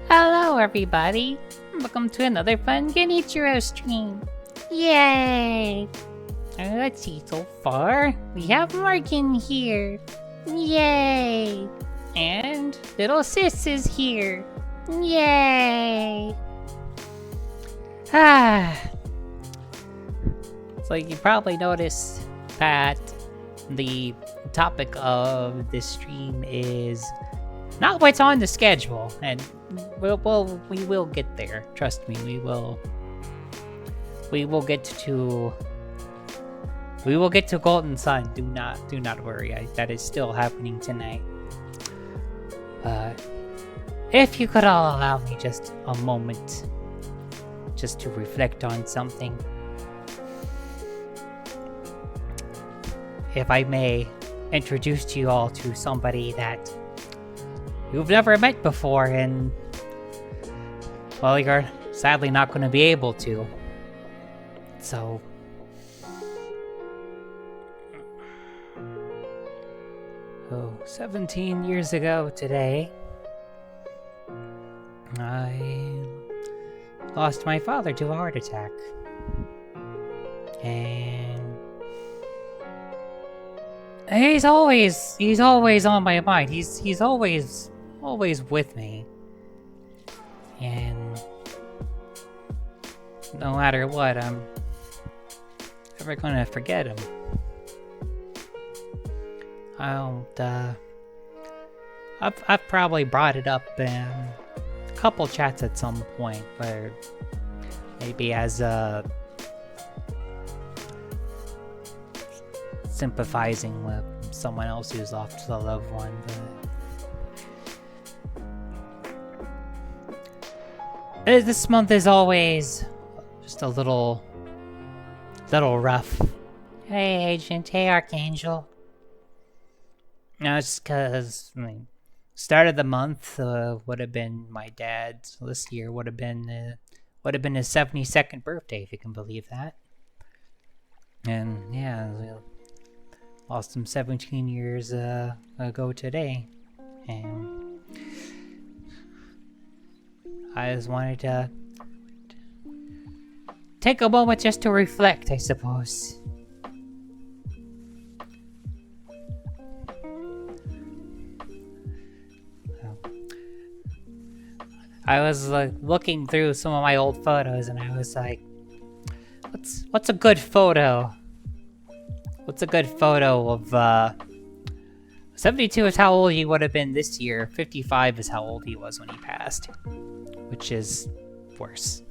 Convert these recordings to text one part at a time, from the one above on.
Hello everybody! Welcome to another fun Dadichiro stream! Yay! Let's see, so far, we have Morgan here! Yay! And little sis is here! Yay! So you probably noticed that the topic of this stream is not what's on the schedule, and we will get there. Trust me, we will get to Golden Sun. Do not worry. That is still happening tonight. If you could all allow me just a moment, just to reflect on something. If I may introduce you all to somebody that you've never met before, and well, you're sadly not going to be able to. So, 17 years ago today, I lost my father to a heart attack. And he's always on my mind. He's always with me. And no matter what, I'm never gonna forget him. I don't, I've probably brought it up in a couple chats at some point, where maybe as a sympathizing with someone else who's lost a loved one. This month is always just a little rough. Hey, Agent. Hey, Archangel. No, it's because start of the month would have been my dad's. This year would have been his 72nd birthday, if you can believe that. And yeah, we lost him 17 years ago today, and I just wanted to take a moment just to reflect, I suppose. I was looking through some of my old photos, and I was like, what's a good photo? What's a good photo of 72 is how old he would have been this year. 55 is how old he was when he passed, which is worse.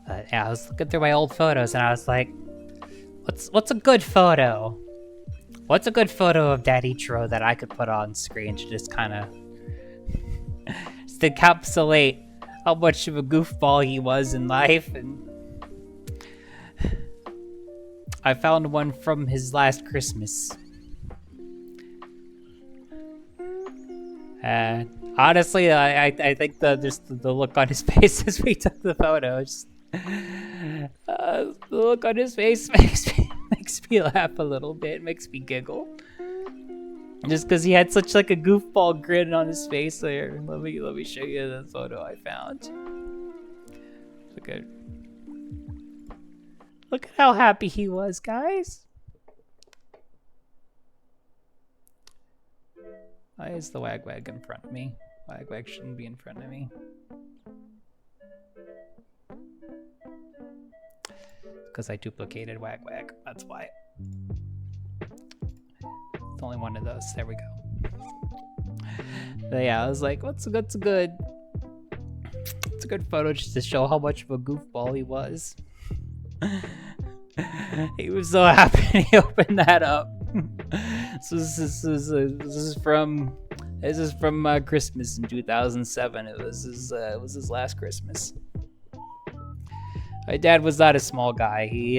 But yeah, I was looking through my old photos, and I was like, what's a good photo? What's a good photo of Dadichiro that I could put on screen to just kind of just encapsulate how much of a goofball he was in life? And I found one from his last Christmas. And honestly, I think the look on his face as we took the photos, the look on his face makes me laugh a little bit, makes me giggle. Just because he had such like a goofball grin on his face there. Let me show you the photo I found. Look at how happy he was, guys. Why is the wag in front of me? Wag shouldn't be in front of me. Because I duplicated wag. That's why. It's only one of those. There we go. But yeah, I was like, what's a good photo just to show how much of a goofball he was. He was so happy he opened that up. So this is from Christmas in 2007. It was his last Christmas. My dad was not a small guy. He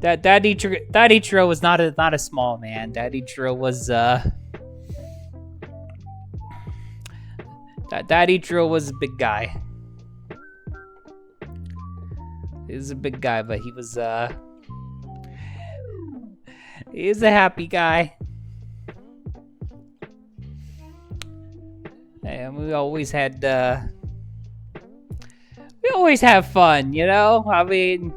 Dadichiro was not a small man. Dadichiro was Dadichiro was a big guy. He was a big guy, but he was a happy guy. And we always have fun, you know? I mean,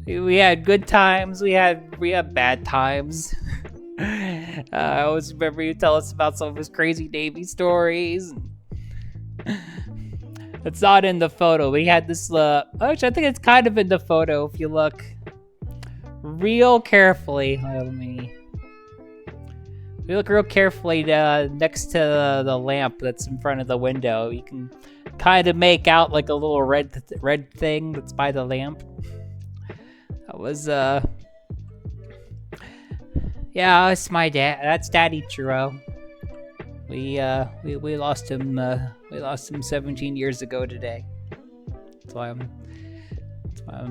we had good times, we had bad times. I always remember you tell us about some of his crazy Navy stories. It's not in the photo. We had this, actually, I think it's kind of in the photo if you look real carefully. We look real carefully next to the lamp that's in front of the window. You can kind of make out like a little red thing that's by the lamp. That was, yeah, it's my dad. That's Dadichiro. We lost him. We lost him 17 years ago today. That's why I'm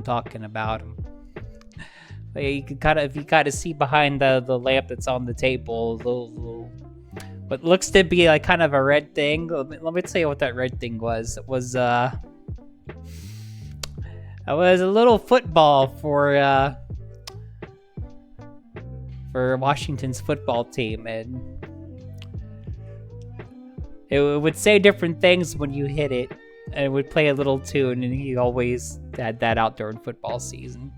talking about him. But yeah, you can if you see behind the lamp that's on the table, what looks to be like kind of a red thing. Let me tell you what that red thing was. It was a little football for Washington's football team, and it would say different things when you hit it, and it would play a little tune, and he always had that out during football season.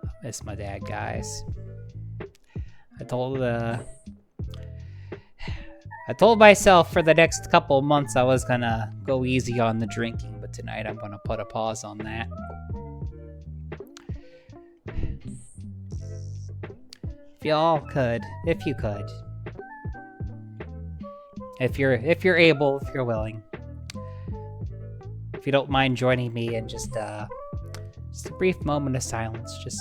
I miss my dad, guys. I told I told myself for the next couple of months I was gonna go easy on the drinking, but tonight I'm gonna put a pause on that. If y'all could, if you could, if you're able, if you're willing, if you don't mind joining me in just a brief moment of silence, just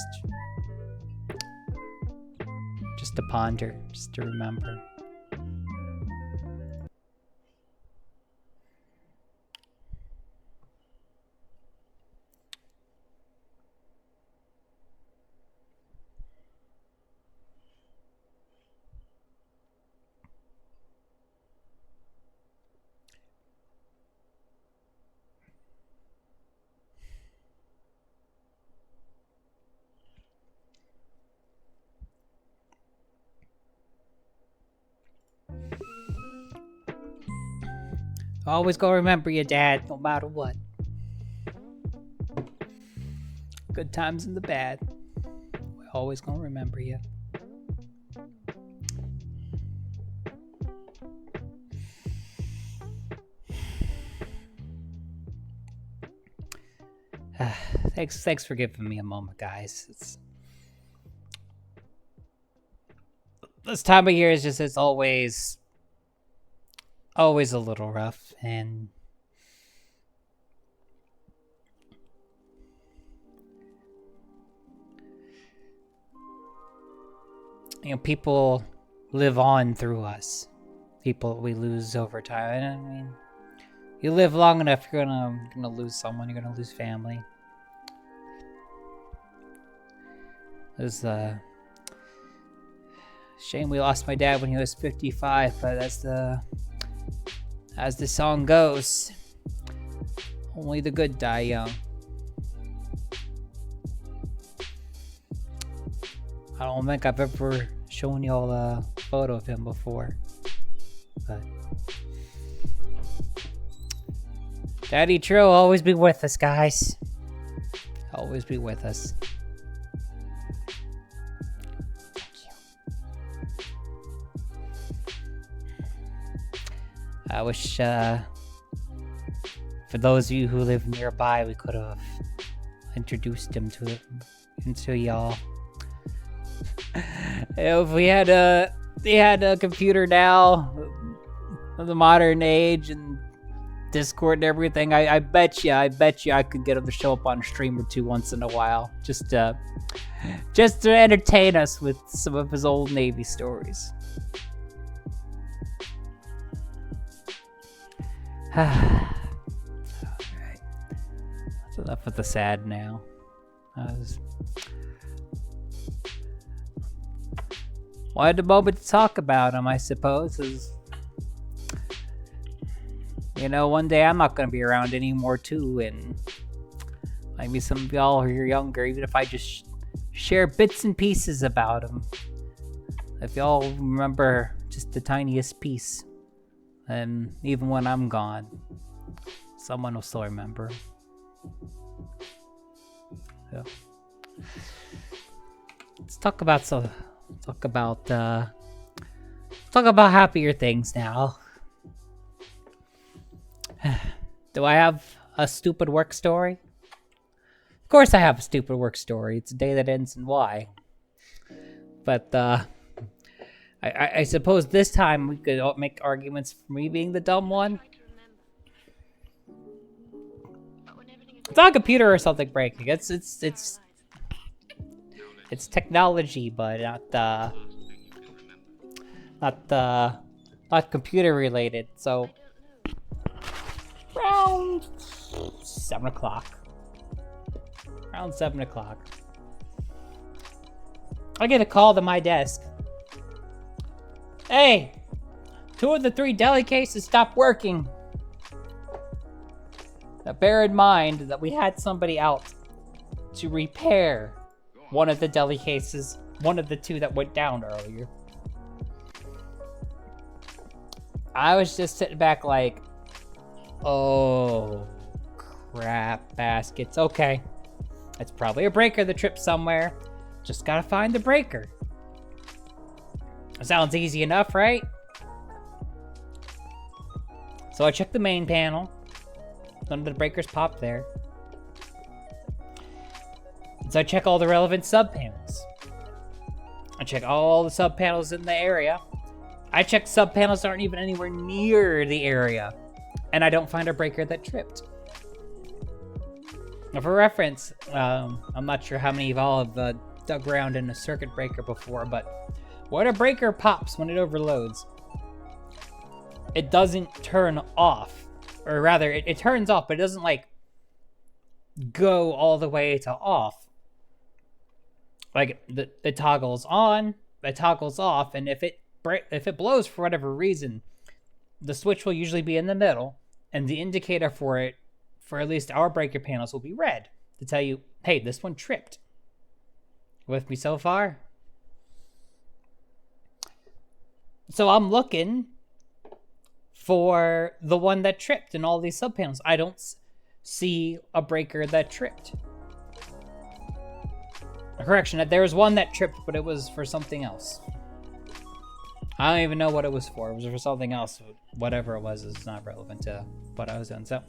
to ponder, just to remember. Always gonna remember you, Dad, no matter what. Good times and the bad. We're always gonna remember you. Thanks for giving me a moment, guys. This time of year is just, it's always a little rough, and people live on through us. People we lose over time. And I mean, you live long enough, you're gonna lose someone. You're gonna lose family. It's a shame we lost my dad when he was 55, but as the song goes, only the good die young. I don't think I've ever shown y'all a photo of him before, but Dadichiro, always be with us, guys. Always be with us. I wish, for those of you who live nearby, we could have introduced him to y'all. If we had a computer now, of the modern age, and Discord and everything, I bet you I could get him to show up on a stream or two once in a while, just to entertain us with some of his old Navy stories. Alright. That's enough of the sad now. Wanted a moment to talk about him, I suppose. One day I'm not going to be around anymore too, and maybe some of y'all who are younger, even if I just share bits and pieces about him, if y'all remember just the tiniest piece, and even when I'm gone, someone will still remember. So, let's talk about happier things now. Do I have a stupid work story? Of course I have a stupid work story. It's a day that ends in Y. But I suppose this time we could make arguments for me being the dumb one. It's not a computer or something breaking. It's technology, but not computer related. So around 7 o'clock. Around 7 o'clock, I get a call to my desk. Hey, 2 of the 3 deli cases stopped working. Now bear in mind that we had somebody out to repair one of the deli cases, one of the 2 that went down earlier. I was just sitting back like, oh, crap baskets. Okay, it's probably a breaker that tripped somewhere. Just gotta find the breaker. Sounds easy enough, right? So I check the main panel. None of the breakers pop there. So I check all the relevant sub-panels. I check all the sub-panels in the area. I check sub-panels that aren't even anywhere near the area. And I don't find a breaker that tripped. Now for reference, I'm not sure how many of y'all have dug around in a circuit breaker before, but when a breaker pops when it overloads, it doesn't turn off. Or rather, it turns off, but it doesn't, like, go all the way to off. Like, it toggles on, it toggles off, and if it blows for whatever reason, the switch will usually be in the middle, and the indicator for it, for at least our breaker panels, will be red to tell you, hey, this one tripped. With me so far? So I'm looking for the one that tripped in all these subpanels. I don't see a breaker that tripped. Correction, there was one that tripped, but it was for something else. I don't even know what it was for. It was for something else. Whatever it was is not relevant to what I was doing. So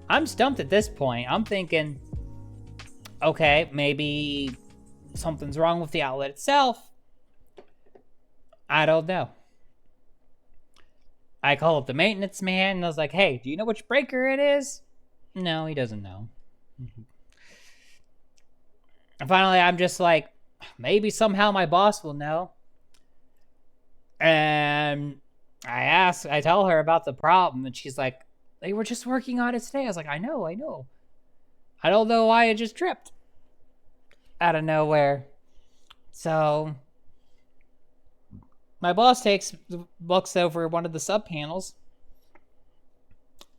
I'm stumped at this point. I'm thinking, okay, maybe something's wrong with the outlet itself. I don't know. I call up the maintenance man, and I was like, hey, do you know which breaker it is? No, he doesn't know. And finally, I'm just like, maybe somehow my boss will know. And I tell her about the problem, and she's like, they were just working on it today. I was like, I know. I don't know why it just tripped out of nowhere. So my boss looks over one of the sub panels,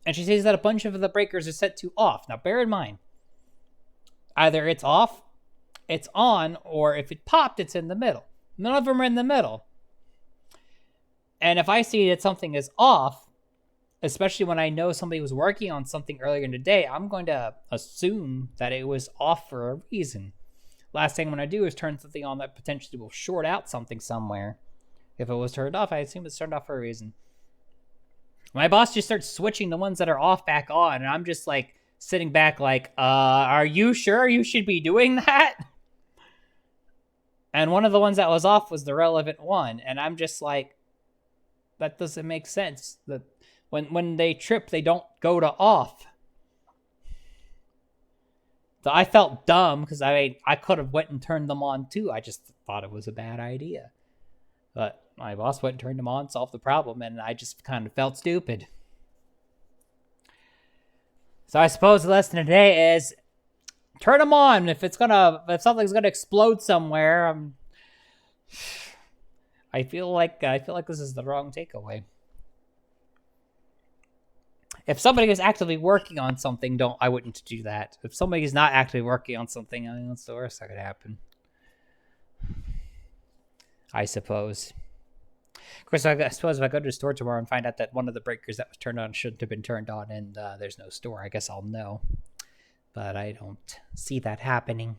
and she sees that a bunch of the breakers are set to off. Now, bear in mind, either it's off, it's on, or if it popped, it's in the middle. None of them are in the middle. And if I see that something is off, especially when I know somebody was working on something earlier in the day, I'm going to assume that it was off for a reason. Last thing I'm going to do is turn something on that potentially will short out something somewhere. If it was turned off, I assume it's turned off for a reason. My boss just starts switching the ones that are off back on, and I'm just like sitting back like, are you sure you should be doing that? And one of the ones that was off was the relevant one, and I'm just like, that doesn't make sense. That when they trip, they don't go to off. So I felt dumb because I could have went and turned them on too. I just thought it was a bad idea. But my boss went and turned them on, solved the problem, and I just kind of felt stupid. So I suppose the lesson today is turn them on if something's gonna explode somewhere. I feel like this is the wrong takeaway. If somebody is actively working on something, I wouldn't do that. If somebody is not actively working on something, I mean, that's the worst that could happen. I suppose. Of course, I suppose if I go to the store tomorrow and find out that one of the breakers that was turned on shouldn't have been turned on and there's no store, I guess I'll know. But I don't see that happening.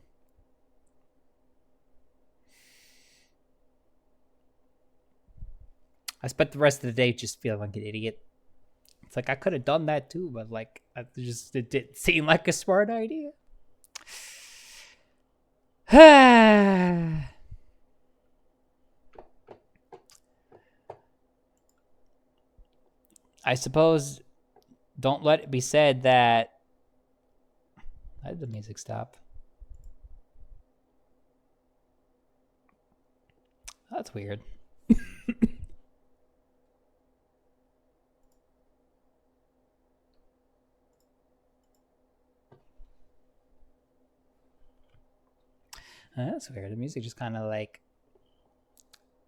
I spent the rest of the day just feeling like an idiot. It's like I could have done that too, but like it didn't seem like a smart idea. I suppose don't let it be said that... Why did the music stop? That's weird. That's weird. The music just kind of like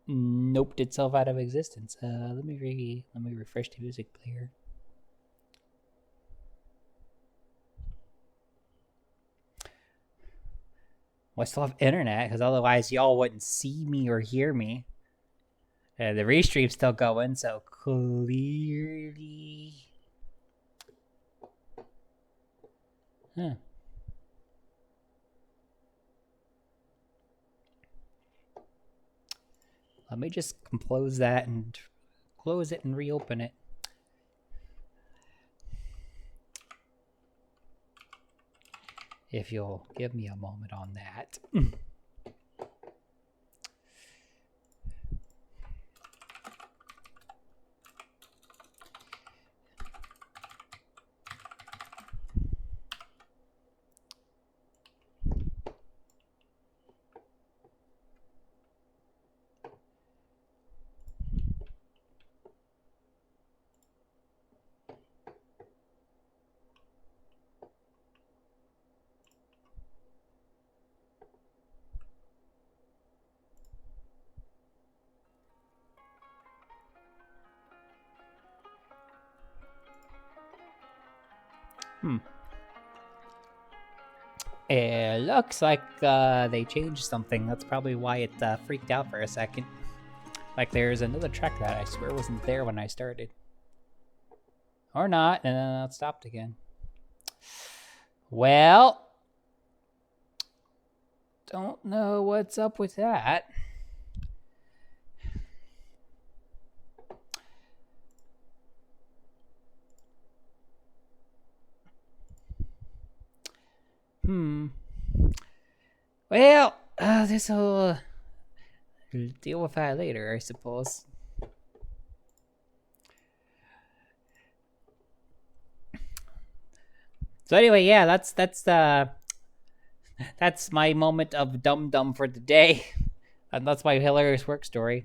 noped itself out of existence. Let me refresh the music player. Well, I still have internet because otherwise y'all wouldn't see me or hear me. The restream's still going, so clearly. Huh. Let me just close that and close it and reopen it. if you'll give me a moment on that. It looks like they changed something. That's probably why it freaked out for a second. Like there's another track that I swear wasn't there when I started. Or not, and then it stopped again. Well, don't know what's up with that. Well, this will deal with that later, I suppose. So anyway, yeah, that's my moment of dum for the day, and that's my hilarious work story,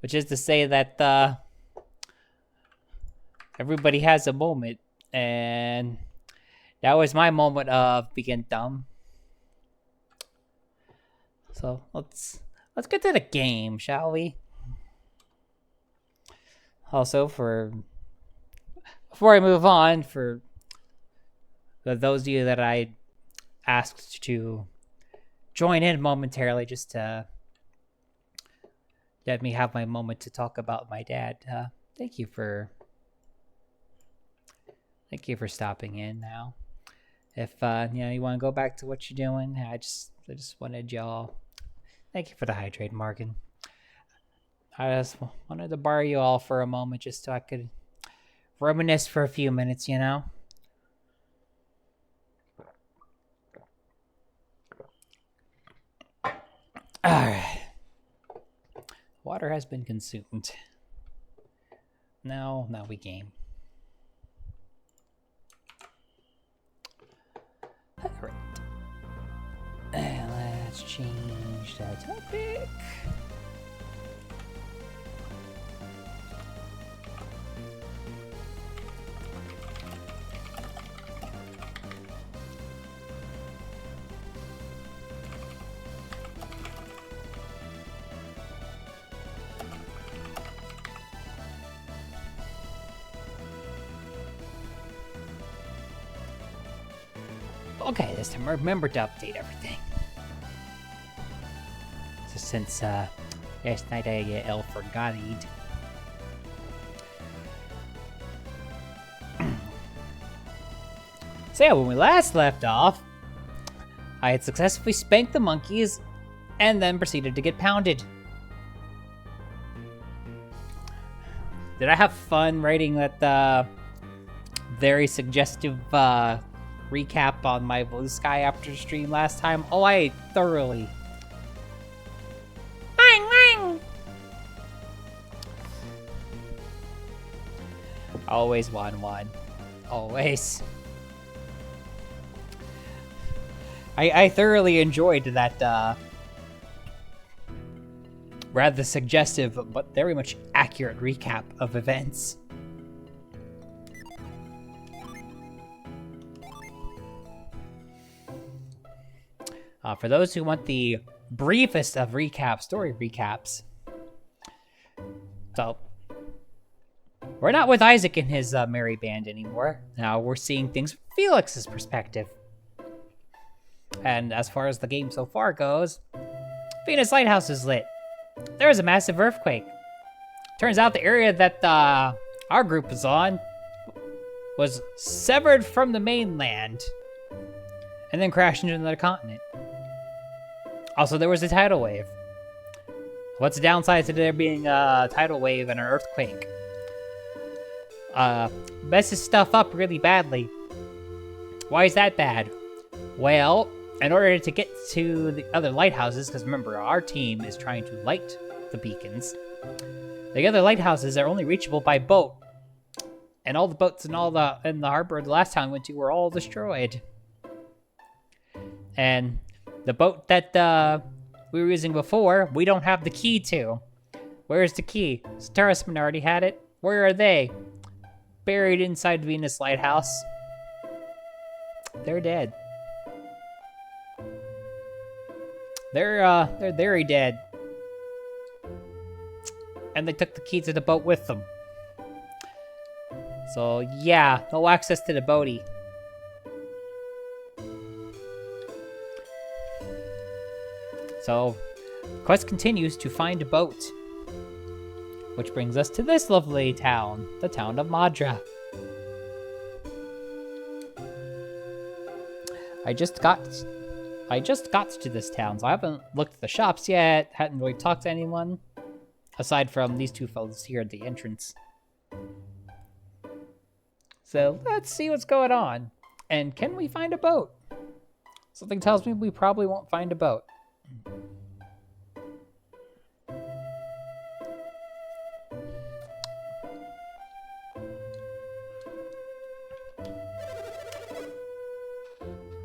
which is to say that everybody has a moment, and that was my moment of being dumb. So let's get to the game, shall we? Also, before I move on, for those of you that I asked to join in momentarily, just to let me have my moment to talk about my dad. Thank you for stopping in. Now, if you want to go back to what you're doing, I just wanted y'all. Thank you for the hydrate, Morgan. I just wanted to borrow you all for a moment, just so I could reminisce for a few minutes. Alright. Water has been consumed. Now we game. Alright. And let's change the topic. Okay, this time remember to update everything. So since last night I forgot it. So yeah, when we last left off, I had successfully spanked the monkeys and then proceeded to get pounded. Did I have fun writing that very suggestive recap on my Blue Sky after stream last time? Oh, I thoroughly. Always 1-1. Always. I thoroughly enjoyed that rather suggestive but very much accurate recap of events. For those who want the briefest of story recaps. So, we're not with Isaac and his merry band anymore. Now we're seeing things from Felix's perspective. And as far as the game so far goes, Venus Lighthouse is lit. There was a massive earthquake. Turns out the area that our group was on was severed from the mainland and then crashed into another continent. Also, there was a tidal wave. What's the downside to there being a tidal wave and an earthquake? Messes stuff up really badly. Why is that bad? Well, in order to get to the other lighthouses, because remember, our team is trying to light the beacons, the other lighthouses are only reachable by boat. And all the boats in the harbor the last time we went to were all destroyed. And the boat that we were using before, we don't have the key to. Where's the key? Starisman already had it. Where are they? Buried inside Venus Lighthouse. They're dead. They're very dead. And they took the key to the boat with them. So yeah, no access to the boatie. So, quest continues to find a boat. Which brings us to this lovely town, the town of Madra. I just got to this town, so I haven't looked at the shops yet, hadn't really talked to anyone, aside from these two fellas here at the entrance. So let's see what's going on. And can we find a boat? Something tells me we probably won't find a boat.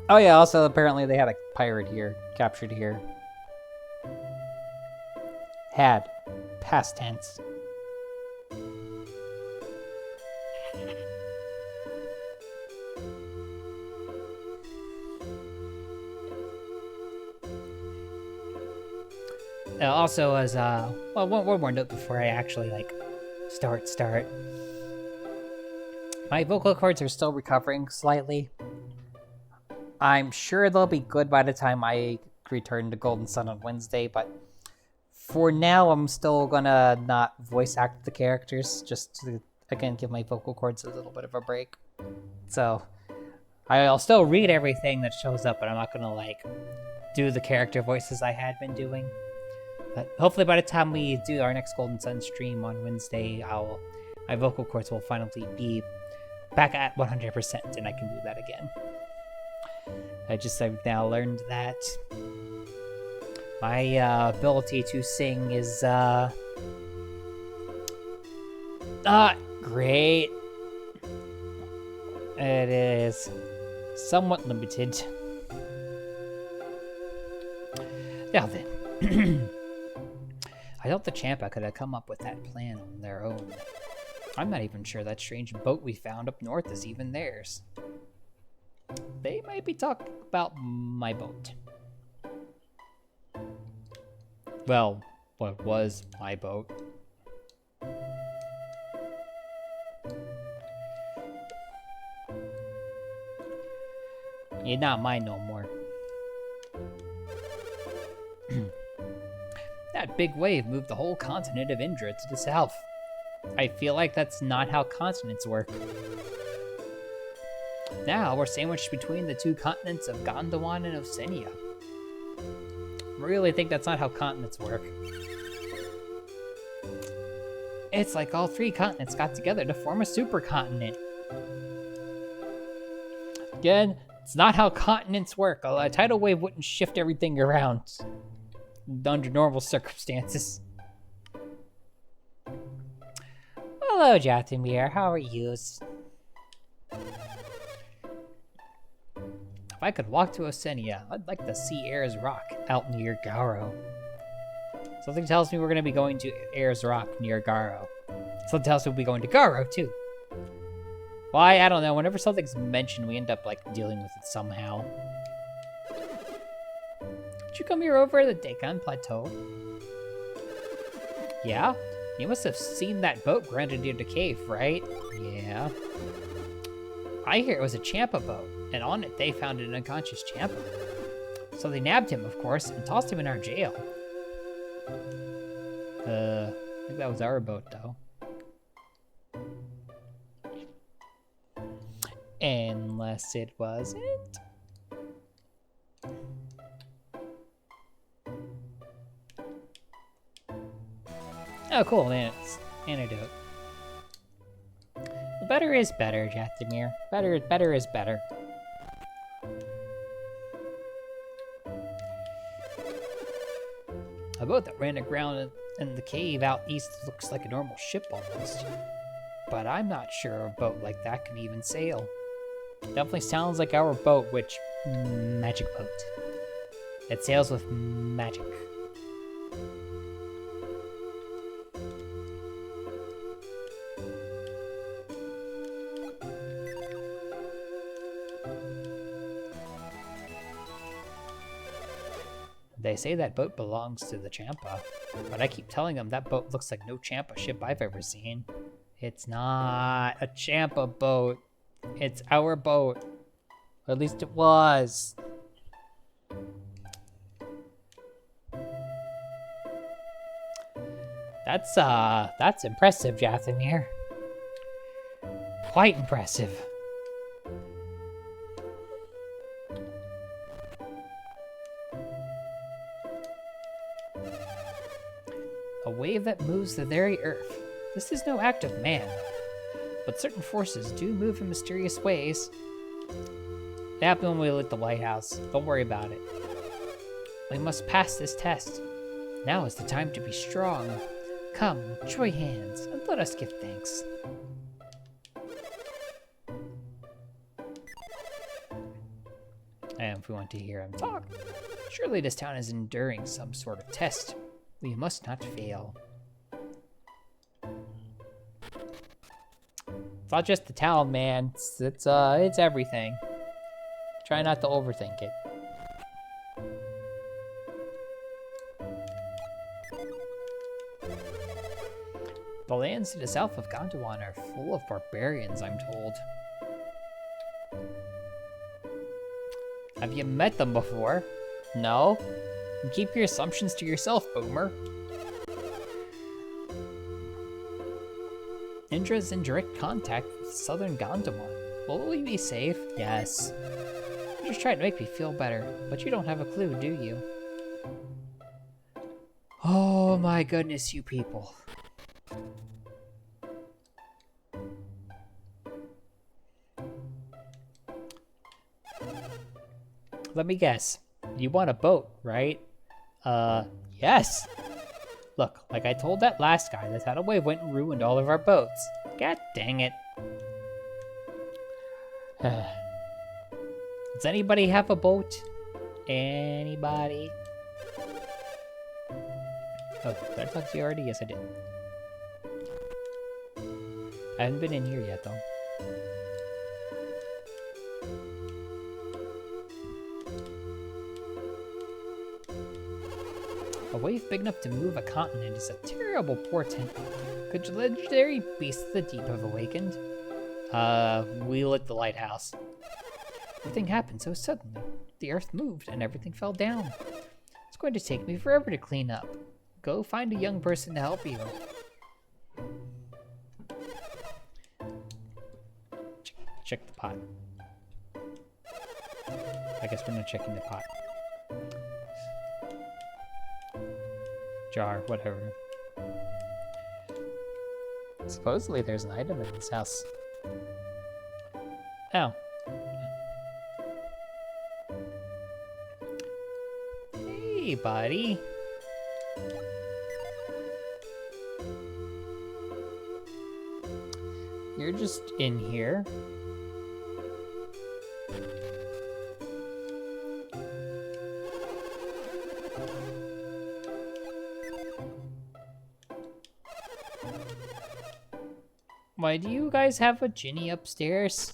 Oh yeah, also apparently they had a pirate here, captured here. Had. Past tense. Also, as well, one more note before I actually start. My vocal cords are still recovering slightly. I'm sure they'll be good by the time I return to Golden Sun on Wednesday, but for now, I'm still gonna not voice act the characters, just to, again, give my vocal cords a little bit of a break. So, I'll still read everything that shows up, but I'm not gonna, do the character voices I had been doing. But hopefully by the time we do our next Golden Sun stream on Wednesday, my vocal cords will finally be back at 100%, and I can do that again. I've now learned that my ability to sing is not great. It is somewhat limited. Now then, I thought the Champa could have come up with that plan on their own. I'm not even sure that strange boat we found up north is even theirs. They might be talking about my boat. Well, what was my boat? You're not mine no more. That big wave moved the whole continent of Indra to the south. I feel like that's not how continents work. Now we're sandwiched between the two continents of Gondwan and Oceania. Really think that's not how continents work. It's like all three continents got together to form a supercontinent. Again, it's not how continents work. A tidal wave wouldn't shift everything around under normal circumstances. Hello, Jatimir. How are you? If I could walk to Oceania, I'd like to see Ayers Rock out near Garo. Something tells me we're going to be going to Ayers Rock near Garo. Something tells me we'll be going to Garo, too. Why? I don't know. Whenever something's mentioned, we end up, dealing with it somehow. Did you come here over the Dagon Plateau? Yeah? You must have seen that boat grounded near the cave, right? Yeah. I hear it was a Champa boat, and on it they found an unconscious Champa. So they nabbed him, of course, and tossed him in our jail. I think that was our boat, though. Unless it wasn't. Oh, cool, man. It's antidote. Well, better is better, Jatimir. Better is better. The boat that ran aground in the cave out east looks like a normal ship almost. But I'm not sure a boat like that can even sail. Definitely sounds like our boat, which... magic boat. It sails with magic. They say that boat belongs to the Champa, but I keep telling them that boat looks like no Champa ship I've ever seen. It's not a Champa boat. It's our boat. Or at least it was. That's impressive, Jathamir. Quite impressive. A wave that moves the very earth. This is no act of man, but certain forces do move in mysterious ways. It happened when we lit the lighthouse. Don't worry about it. We must pass this test. Now is the time to be strong. Come, join hands, and let us give thanks. And if we want to hear him talk, surely this town is enduring some sort of test. We must not fail. It's not just the town, man. It's everything. Try not to overthink it. The lands to the south of Gondwan are full of barbarians, I'm told. Have you met them before? No? And keep your assumptions to yourself, Boomer. Indra's in direct contact with southern Gondwan. Will we be safe? Yes. You just tried to make me feel better, but you don't have a clue, do you? Oh my goodness, you people. Let me guess. You want a boat, right? Yes. Look, like I told that last guy, the tidal wave went and ruined all of our boats. God dang it. Does anybody have a boat? Anybody? Oh, did I talk to you already? Yes, I did. I haven't been in here yet, though. A wave big enough to move a continent is a terrible portent. Could legendary beasts of the deep have awakened? We lit the lighthouse. Everything happened so suddenly. The earth moved and everything fell down. It's going to take me forever to clean up. Go find a young person to help you. Check the pot. I guess we're not checking the pot. Jar, whatever. Supposedly there's an item in this house. Oh. Hey, buddy. You're just in here. Why do you guys have a genie upstairs?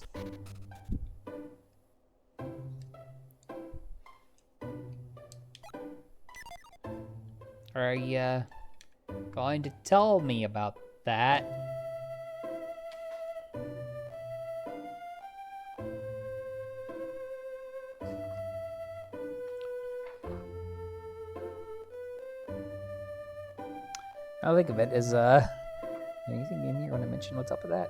Are you going to tell me about that? I think of it as anything in here want to mention what's up with that?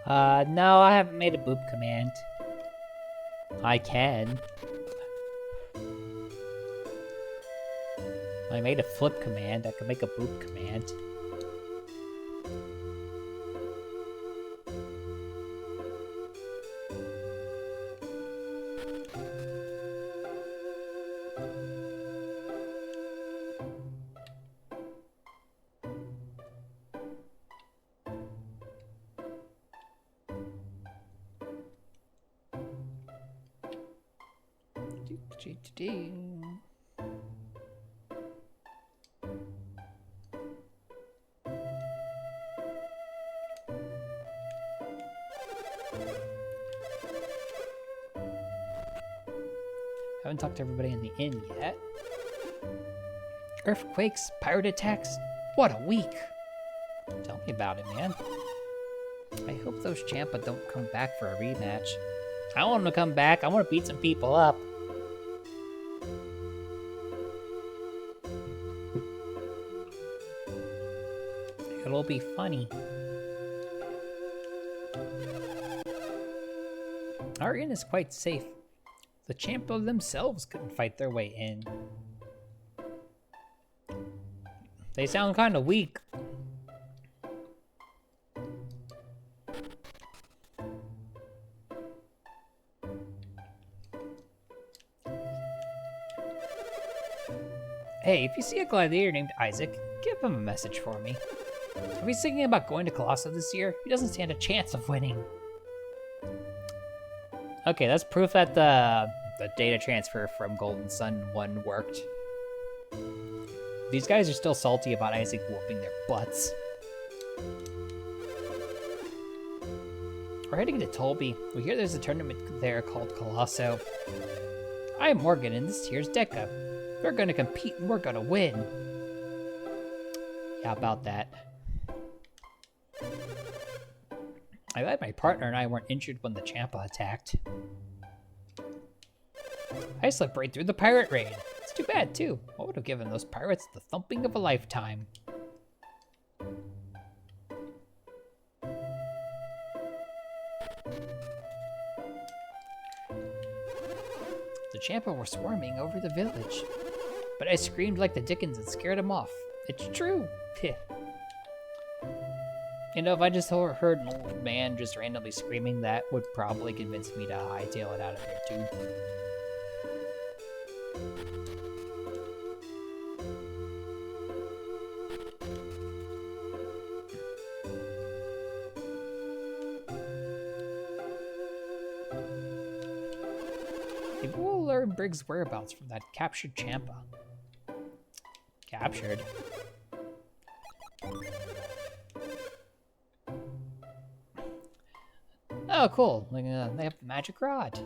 No, I haven't made a boop command. I can. I made a flip command. I can make a boop command. Haven't talked to everybody in the inn yet. Earthquakes, pirate attacks. What a week! Tell me about it, man. I hope those Champa don't come back for a rematch. I want them to come back. I want to beat some people up. It'll be funny. Our inn is quite safe. The Champa themselves couldn't fight their way in. They sound kind of weak. Hey, if you see a gladiator named Isaac, give him a message for me. If he's thinking about going to Colosso this year, he doesn't stand a chance of winning. Okay, that's proof that the data transfer from Golden Sun 1 worked. These guys are still salty about Isaac whooping their butts. We're heading to Tolby. We hear there's a tournament there called Colosso. I'm Morgan, and this here's Deca. We're gonna compete and we're gonna win. Yeah, about that. I glad my partner and I weren't injured when the Champa attacked. I slept right through the pirate raid. It's too bad, too. I would have given those pirates the thumping of a lifetime. The Champa were swarming over the village. But I screamed like the Dickens and scared them off. It's true. You know, if I just heard an old man just randomly screaming, that would probably convince me to hightail it out of there, too. Maybe we'll learn Briggs' whereabouts from that captured Champa. Captured? Oh, cool. Like, they have the magic rod.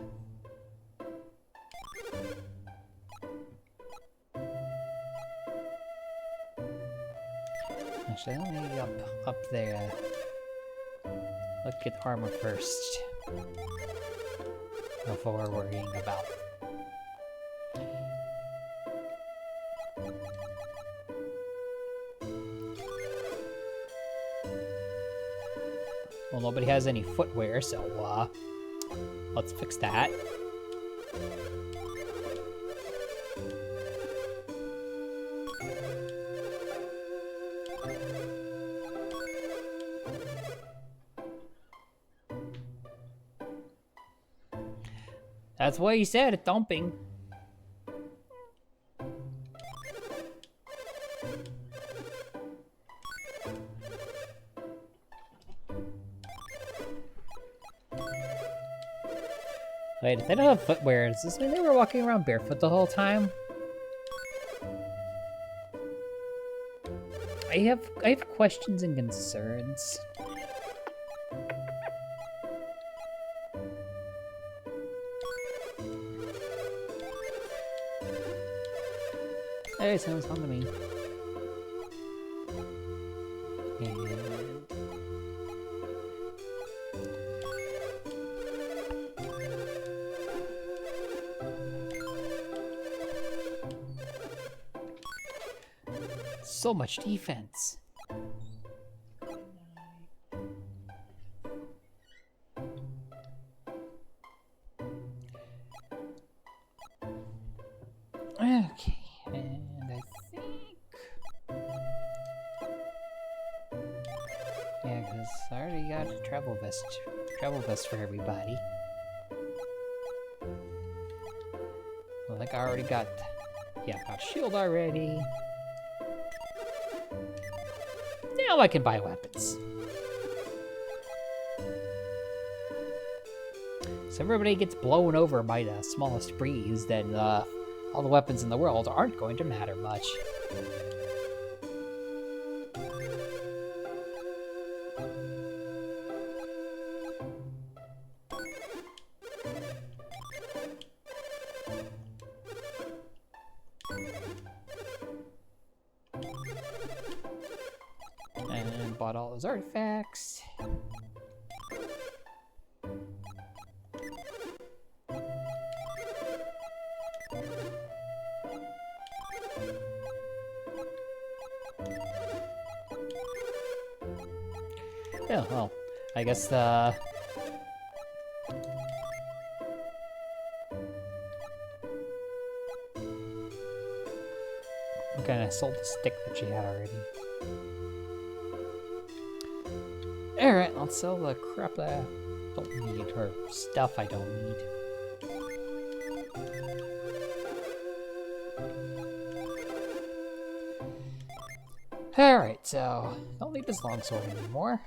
Actually, let me up there. Look at armor first. Before worrying about. Well, nobody has any footwear, so, let's fix that. That's what he said, thumping. Wait, if they don't have footwear, does this mean they were walking around barefoot the whole time? I have questions and concerns. Hey, someone's talking to me. And... so much defense. travel vest for everybody. I think I already got, yeah, got shield already. Now I can buy weapons. So everybody gets blown over by the smallest breeze, then all the weapons in the world aren't going to matter much. And bought all those artifacts. Yeah, well, I guess okay, I sold the stick that she had already. Alright, let's sell the crap that I don't need, or stuff I don't need. Alright, so don't need this longsword anymore.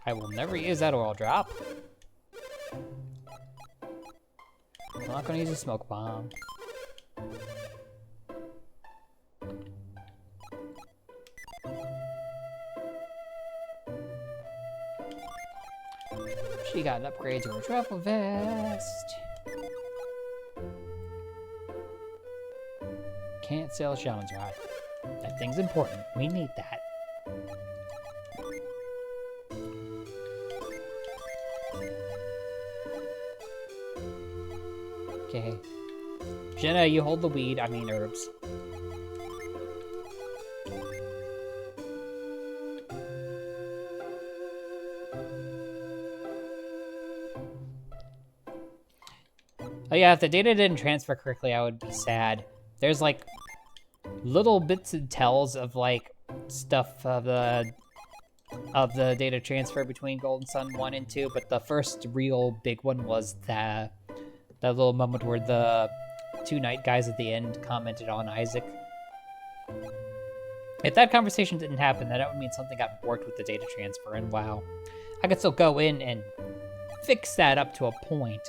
I will never use that oil drop. I'm not gonna use a smoke bomb. She got an upgrade to her travel vest. Can't sell Shaman's Rod. That thing's important. We need that. Okay. Jenna, you hold the weed. I mean herbs. Oh yeah, if the data didn't transfer correctly, I would be sad. There's like little bits and tells of like stuff of the data transfer between Golden Sun 1 and 2, but the first real big one was that little moment where the two night guys at the end commented on Isaac. If that conversation didn't happen, then that would mean something got worked with the data transfer, and wow. I could still go in and fix that up to a point.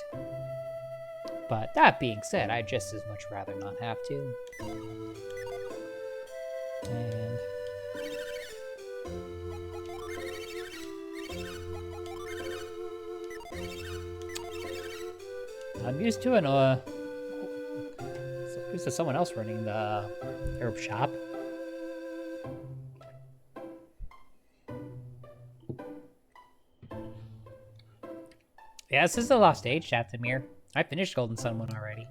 But that being said, I'd just as much rather not have to. And I'm used to used to someone else running the herb shop. Yeah, this is the Lost Age, Dathomir. I finished Golden Sun 1 already.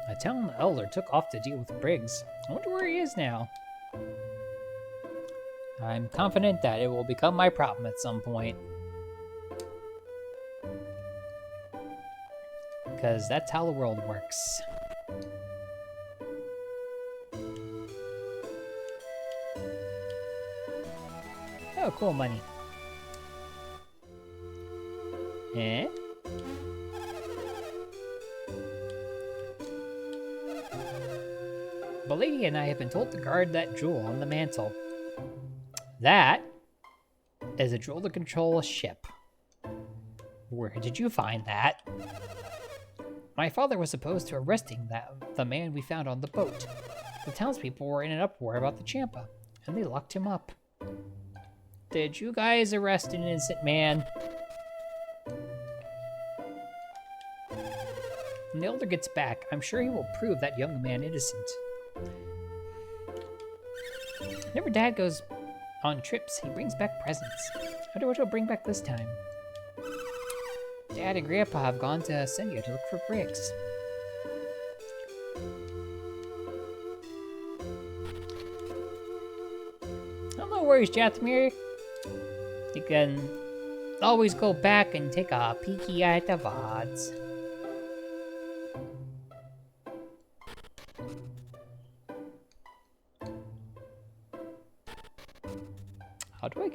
A town elder took off to deal with Briggs. I wonder where he is now. I'm confident that it will become my problem at some point. Because that's how the world works. Oh, cool money. Eh? The lady and I have been told to guard that jewel on the mantle. That is a jewel to control a ship. Where did you find that? My father was opposed to arresting the man we found on the boat. The townspeople were in an uproar about the Champa, and they locked him up. Did you guys arrest an innocent man? When the elder gets back, I'm sure he will prove that young man innocent. Whenever Dad goes on trips, he brings back presents. I wonder what he'll bring back this time. Dad and Grandpa have gone to Senya to look for Briggs. No worries, Dathomir. You can always go back and take a peeky at the VODs.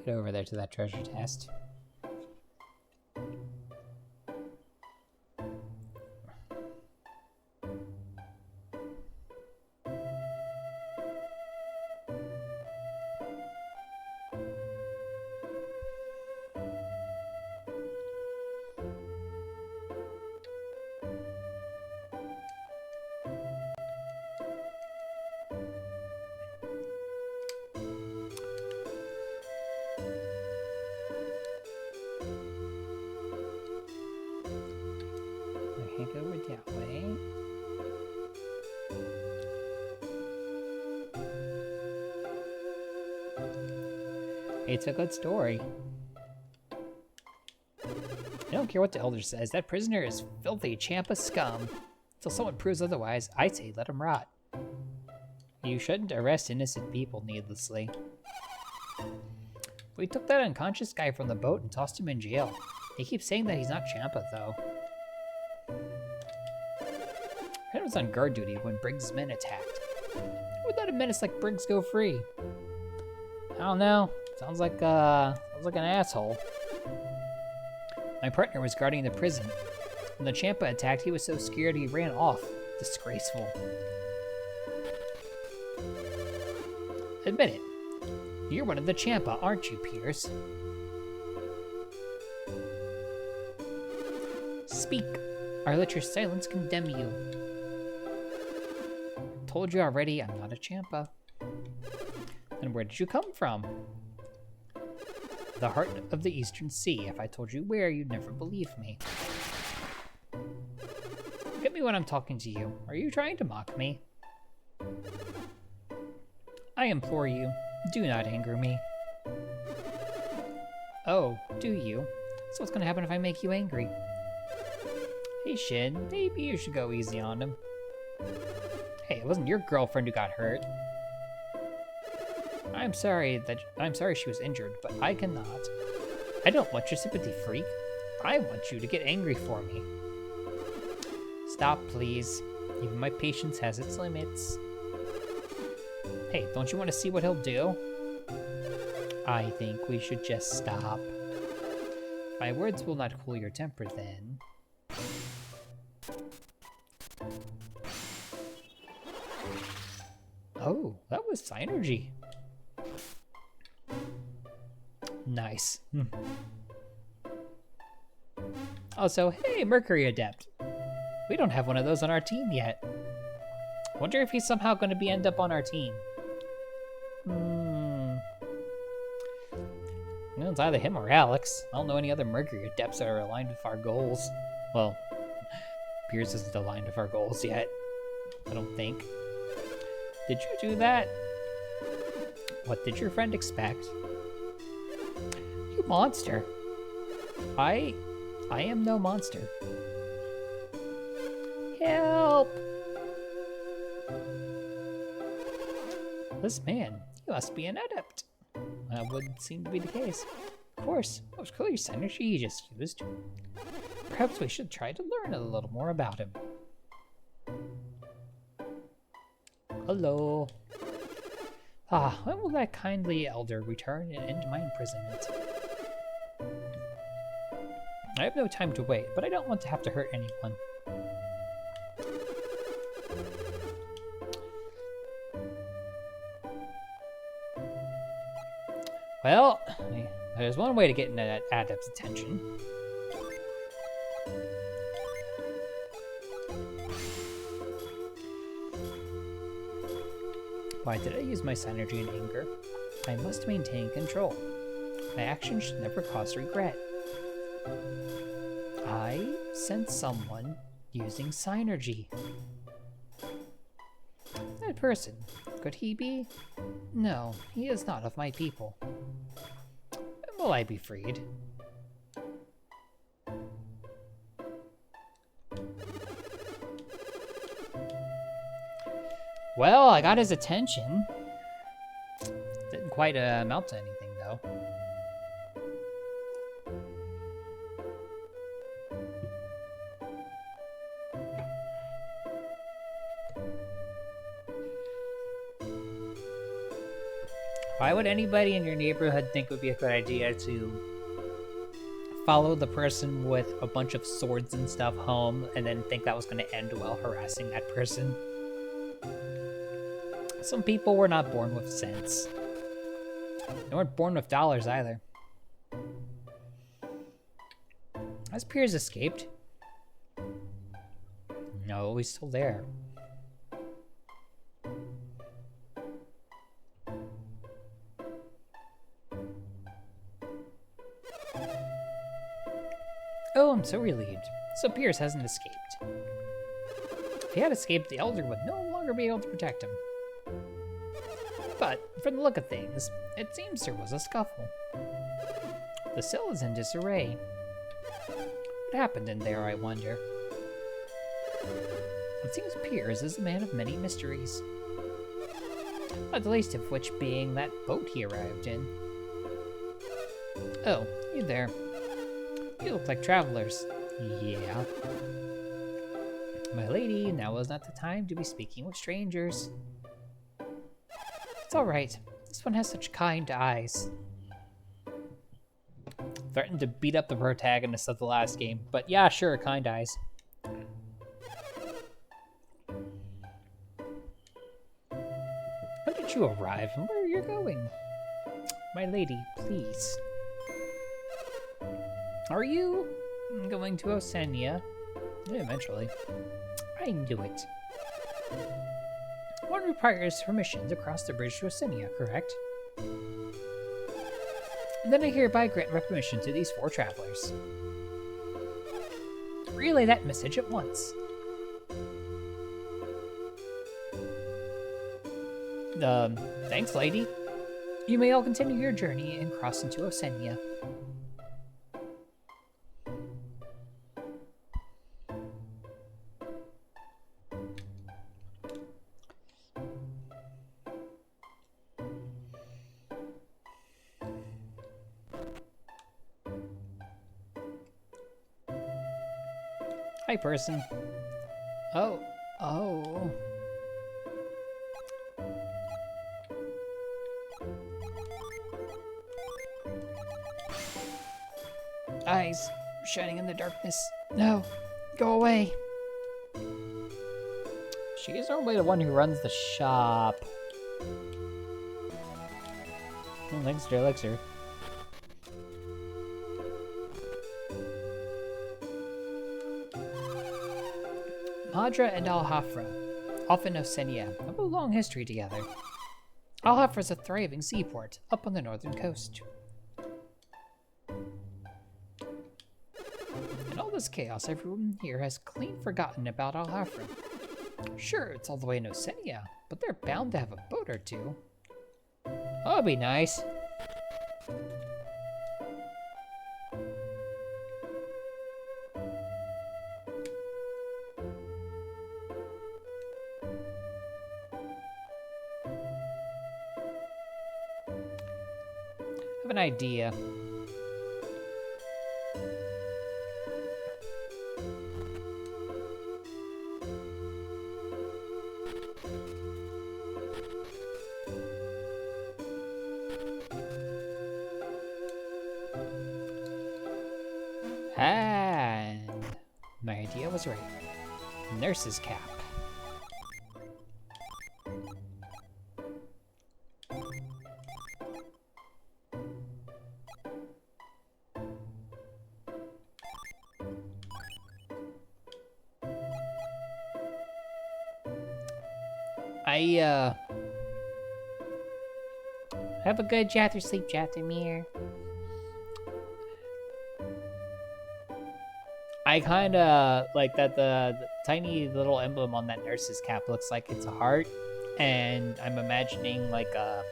head over there to that treasure chest. Head over that way. It's a good story. I don't care what the elder says. That prisoner is filthy Champa scum. Until someone proves otherwise, I say let him rot. You shouldn't arrest innocent people needlessly. We took that unconscious guy from the boat and tossed him in jail. He keeps saying that he's not Champa, though. I was on guard duty when Briggs' men attacked. Would let a menace like Briggs go free? I don't know. Sounds like an asshole. My partner was guarding the prison. When the Champa attacked, he was so scared he ran off. Disgraceful. Admit it. You're one of the Champa, aren't you, Pierce? Speak, or let your silence condemn you. Told you already, I'm not a Champa. Then where did you come from? The heart of the Eastern Sea. If I told you where, you'd never believe me. Look at me when I'm talking to you. Are you trying to mock me? I implore you, do not anger me. Oh, do you? So what's gonna happen if I make you angry? Hey Shin, maybe you should go easy on him. Hey, it wasn't your girlfriend who got hurt. I'm sorry she was injured, but I cannot. I don't want your sympathy, freak. I want you to get angry for me. Stop, please. Even my patience has its limits. Hey, don't you want to see what he'll do? I think we should just stop. My words will not cool your temper then. Oh, that was Synergy. Nice. Also, hey, Mercury Adept. We don't have one of those on our team yet. Wonder if he's somehow going to end up on our team. Well, it's either him or Alex. I don't know any other Mercury Adepts that are aligned with our goals. Well, Pierce isn't aligned with our goals yet. I don't think. Did you do that? What did your friend expect? You monster. I am no monster. Help! This man, he must be an adept. That would seem to be the case. Of course, that was clearly synergy he just used. Perhaps we should try to learn a little more about him. Hello. When will that kindly elder return and end my imprisonment? I have no time to wait, but I don't want to have to hurt anyone. Well, there's one way to get an adept's attention. Why did I use my synergy in anger? I must maintain control. My actions should never cause regret. I sent someone using synergy. That person, could he be? No, he is not of my people. Will I be freed? Well, I got his attention. Didn't quite amount to anything, though. Why would anybody in your neighborhood think it would be a good idea to follow the person with a bunch of swords and stuff home and then think that was going to end while harassing that person? Some people were not born with sense. They weren't born with dollars either. Has Piers escaped? No, he's still there. Oh, I'm so relieved. So Piers hasn't escaped. If he had escaped, the Elder would no longer be able to protect him. But, from the look of things, it seems there was a scuffle. The cell is in disarray. What happened in there, I wonder? It seems Piers is a man of many mysteries. Not the least of which being that boat he arrived in. Oh, you there. You look like travelers. Yeah. My lady, now is not the time to be speaking with strangers. It's alright. This one has such kind eyes. Threatened to beat up the protagonist of the last game, but yeah, sure, kind eyes. How did you arrive and where are you going? My lady, please. Are you going to Osenia? Yeah, eventually. I knew it. One requires permission to cross the bridge to Osenia, correct? And then I hereby grant my permission to these 4 travelers. Relay that message at once. Thanks, lady. You may all continue your journey and cross into Osenia. Hi, person. Oh. Eyes shining in the darkness. No, go away. She is normally the one who runs the shop. Oh, thanks to Elixir. Madra and Alhafra, often Osenia, have a long history together. Alhafra is a thriving seaport up on the northern coast. In all this chaos, everyone here has clean forgotten about Alhafra. Sure, it's all the way in Osenia, but they're bound to have a boat or two. That'll be nice. An idea. And my idea was right. Nurse's cap. Have a good Jather sleep, Jathamir. I kinda like that the tiny little emblem on that nurse's cap looks like it's a heart, and I'm imagining like a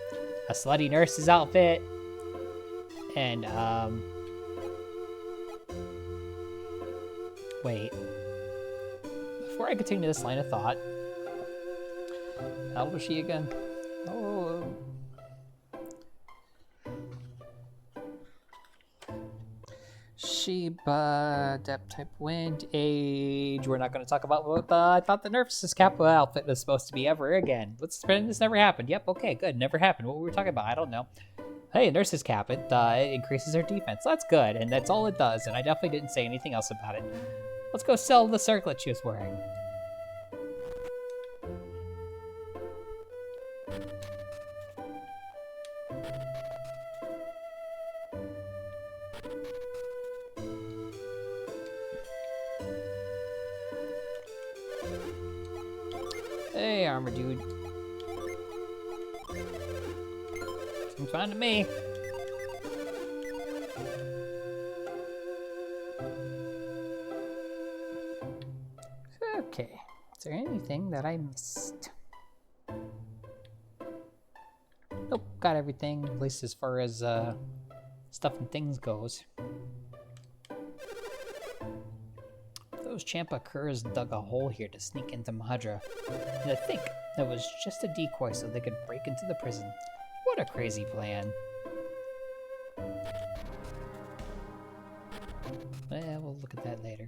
slutty nurse's outfit, and wait. Before I continue this line of thought, how old was she again? Oh. Sheep, depth type wind, age. We're not going to talk about what I thought the nurse's cap outfit was supposed to be ever again. Let's pretend this never happened. Yep, okay, good. Never happened. What were we talking about? I don't know. Hey, nurse's cap. It increases her defense. That's good, and that's all it does, and I definitely didn't say anything else about it. Let's go sell the circlet she was wearing. Hey, armor dude. Seems fine to me. Okay, is there anything that I missed? Nope, got everything, at least as far as stuff and things goes. Those Champa curs dug a hole here to sneak into Madra, and I think that was just a decoy so they could break into the prison. What a crazy plan. Well, we'll look at that later.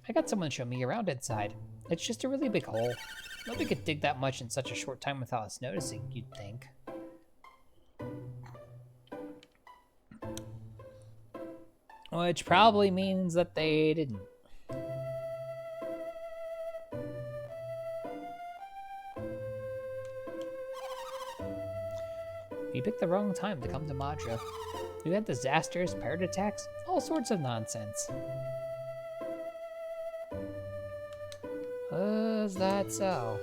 I got someone show me around inside. It's just a really big hole. Nobody could dig that much in such a short time without us noticing, you'd think. Which probably means that they didn't. You picked the wrong time to come to Madra. You had disasters, pirate attacks, all sorts of nonsense. Was that so?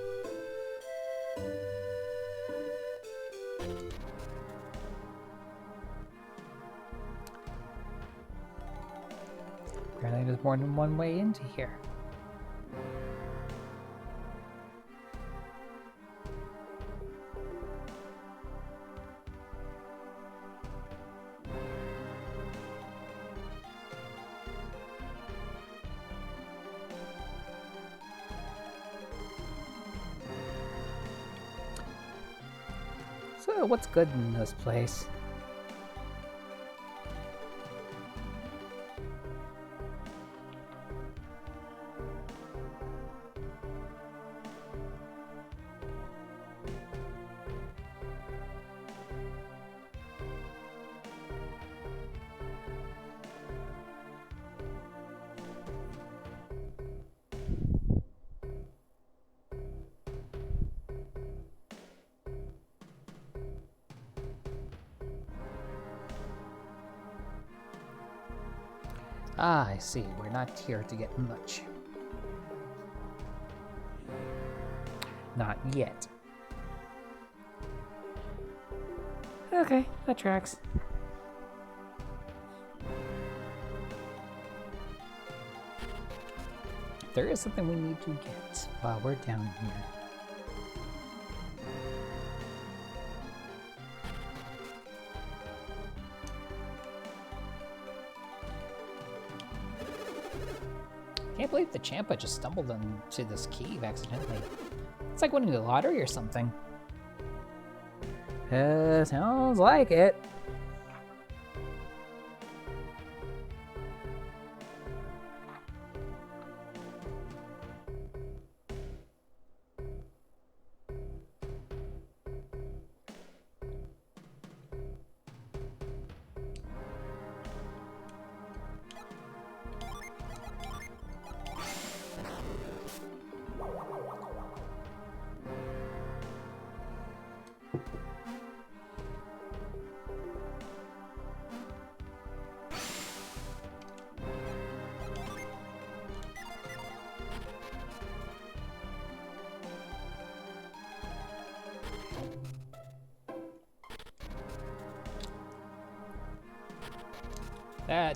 Apparently there's more than one way into here. So, what's good in this place? Ah, I see. We're not here to get much. Not yet. Okay, that tracks. There is something we need to get while we're down here. Can't believe the Champa just stumbled into this cave accidentally. It's like winning the lottery or something. Sounds like it.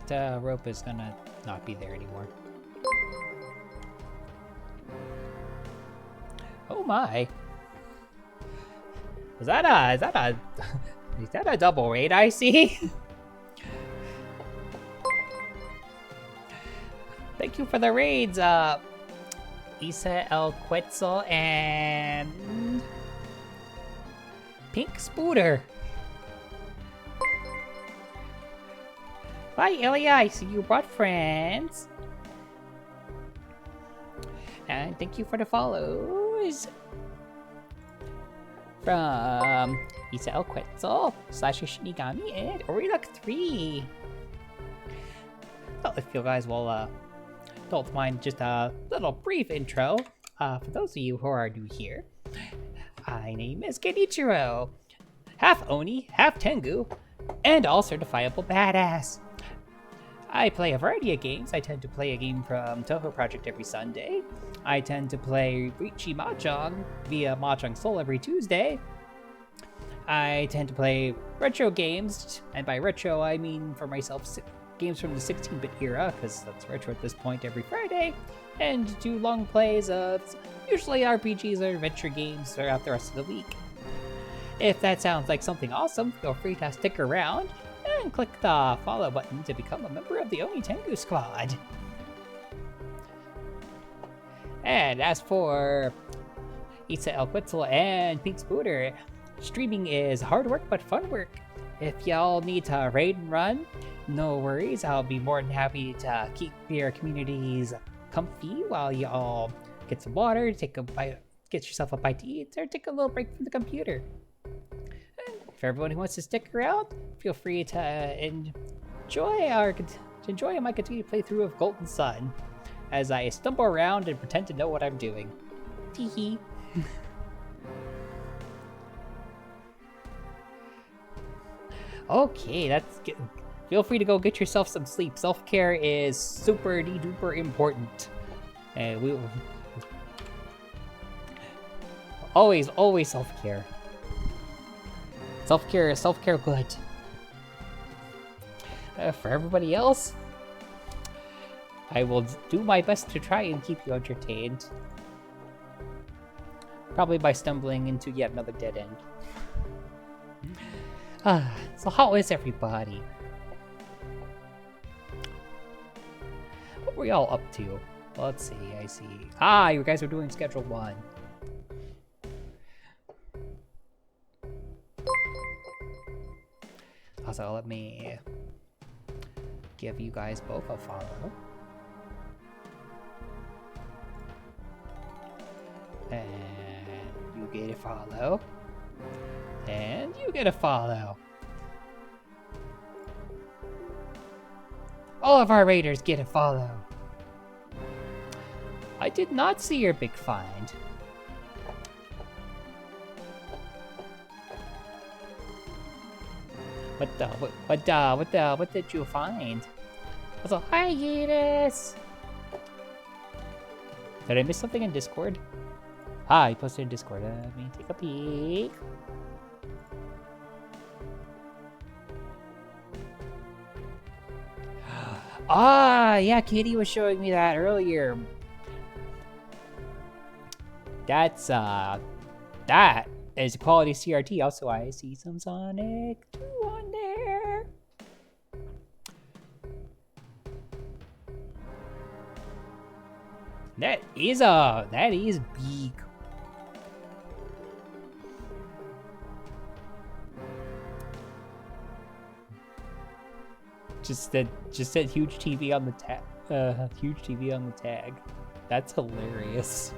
That rope is gonna not be there anymore. Oh my! Is that a double raid I see? Thank you for the raids, Isa El Quetzal and Pink Spooter. Bye, Ilya. I see you brought friends. And thank you for the follows. From Isao Quetzal, Slash Shinigami, and Orilak3. Well, if you guys will don't mind just a little brief intro, for those of you who are new here, my name is Dadichiro, half Oni, half Tengu, and all certifiable badass. I play a variety of games. I tend to play a game from Toho Project every Sunday. I tend to play Riichi Mahjong via Mahjong Soul every Tuesday. I tend to play retro games, and by retro I mean for myself games from the 16-bit era, because that's retro at this point, every Friday, and do long plays of usually RPGs or adventure games throughout the rest of the week. If that sounds like something awesome, feel free to stick around and click the follow button to become a member of the Oni Tengu Squad. And as for Isa El Quetzal and Pink Spooter, streaming is hard work but fun work. If y'all need to raid and run, no worries. I'll be more than happy to keep your communities comfy while y'all get some water, take a bite, get yourself a bite to eat, or take a little break from the computer. For everyone who wants to stick around, feel free to enjoy my continued playthrough of Golden Sun, as I stumble around and pretend to know what I'm doing. Teehee. Okay, that's good. Feel free to go get yourself some sleep. Self-care is super duper important. And we always self-care. Self-care good. For everybody else, I will do my best to try and keep you entertained. Probably by stumbling into yet another dead end. So how is everybody? What were y'all up to? Let's see, I see. You guys are doing Schedule 1. Also, let me give you guys both a follow. And you get a follow. And you get a follow. All of our raiders get a follow. I did not see your big find. What did you find? Also, hi, Yeetus! Did I miss something in Discord? I posted in Discord. Let me take a peek. Yeah, Katie was showing me that earlier. That is quality CRT. Also, I see some Sonic 2 on there. That is big. Just that huge TV on the tag. Huge TV on the tag. That's hilarious.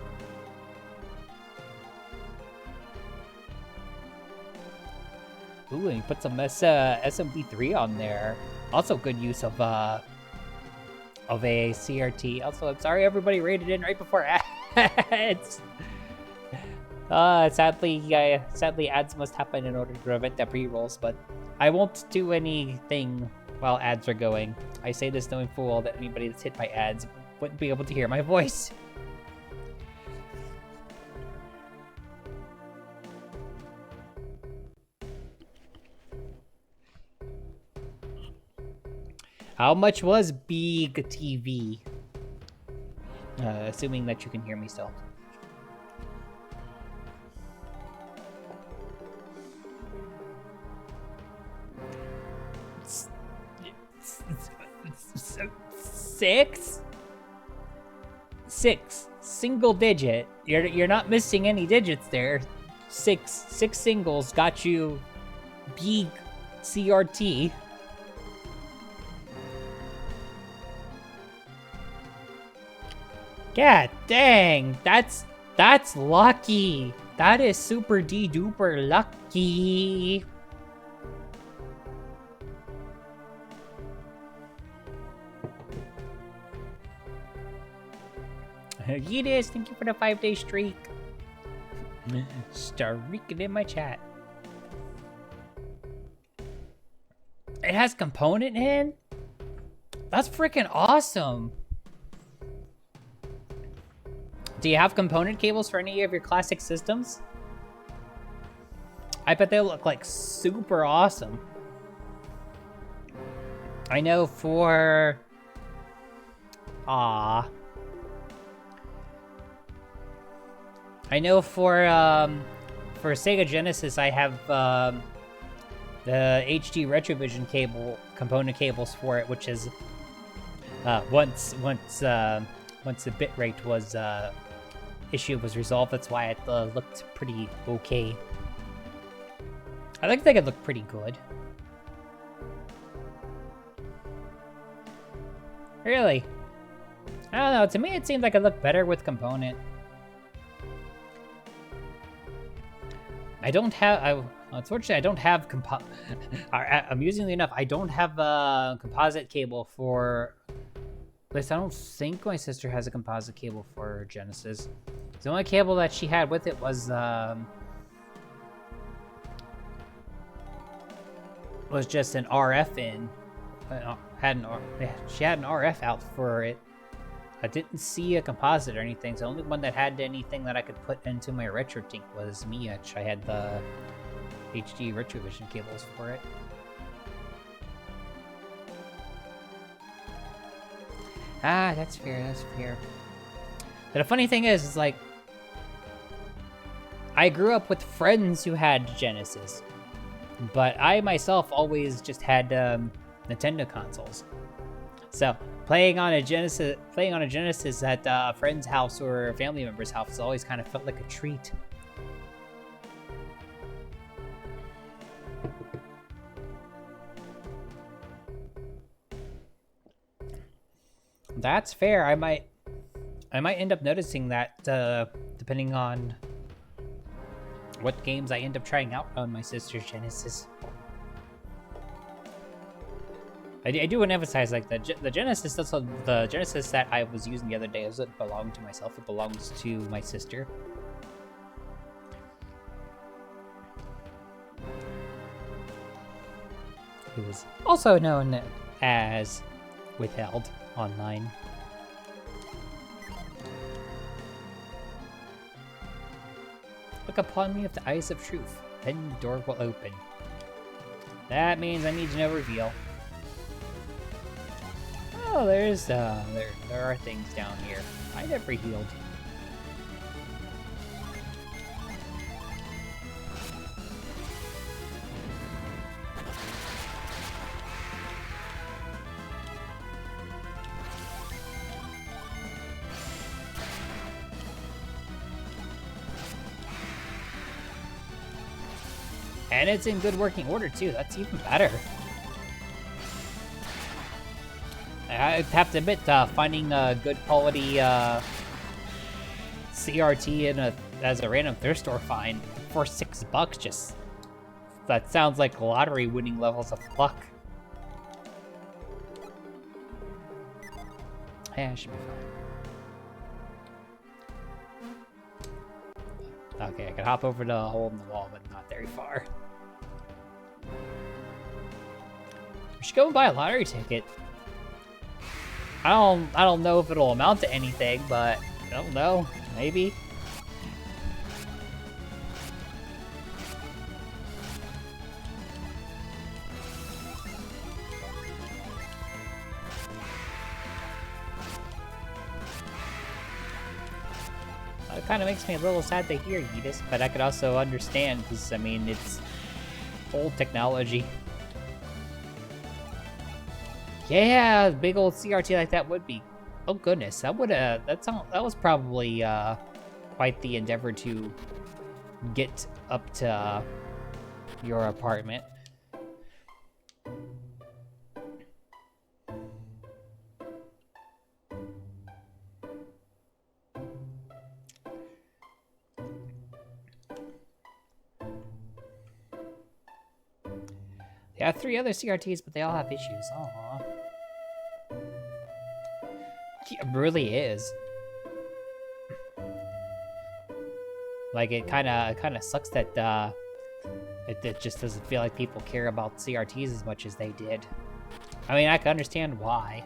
Ooh, and you put some SMD3 on there. Also good use of a CRT. Also, I'm sorry everybody raided in right before ads. Sadly ads must happen in order to prevent the pre-rolls, but I won't do anything while ads are going. I say this knowing full well that anybody that's hit by ads wouldn't be able to hear my voice. How much was big TV? Assuming that you can hear me still. Six single digit. You're not missing any digits there. Six singles got you big CRT. God dang, that's lucky. That is super duper lucky. Yeetus, thank you for the 5-day streak. Streaking in my chat. It has component in? That's freaking awesome. Do you have component cables for any of your classic systems? I bet they look like super awesome. I know for... I know for Sega Genesis, I have the HD Retrovision cable component cables for it, which is once the bitrate was issue was resolved. That's why it looked pretty okay. I think they could look pretty good. Really? I don't know. To me, it seemed like it looked better with component. I don't have. Unfortunately, I don't have amusingly enough, I don't have a composite cable for. At least I don't think my sister has a composite cable for Genesis. The only cable that she had with it was just an RF in. She had an RF out for it. I didn't see a composite or anything. So the only one that had anything that I could put into my RetroTink was Miach. I had the HD Retrovision cables for it. Ah, that's fair, that's fair. But the funny thing is like, I grew up with friends who had Genesis, but I myself always just had Nintendo consoles. So playing on a Genesis at a friend's house or a family member's house always kind of felt like a treat. That's fair. I might end up noticing that depending on what games I end up trying out on my sister's Genesis. I do want to emphasize, like, the Genesis, also the Genesis that I was using the other day doesn't belong to myself, it belongs to my sister. Who is also known as Withheld online. Look upon me with the eyes of truth, then the door will open. That means I need to know reveal. Oh, there's there are things down here. I never healed. And it's in good working order too. That's even better. I have to admit, finding a good quality CRT as a random thrift store find for $6, just that sounds like lottery winning levels of luck. Yeah, I should be fine. Okay, I can hop over the hole in the wall, but not very far. We should go and buy a lottery ticket. I don't know if it'll amount to anything, but I don't know. Maybe. It kind of makes me a little sad to hear, Yeetus, but I could also understand, because, I mean, it's old technology. Yeah, big old CRT like that would be... Oh goodness, that would that was probably quite the endeavor to get up to your apartment. They have 3 other CRTs, but they all have issues. Aww. It really is. Like, it kind of sucks that it just doesn't feel like people care about CRTs as much as they did. I mean, I can understand why.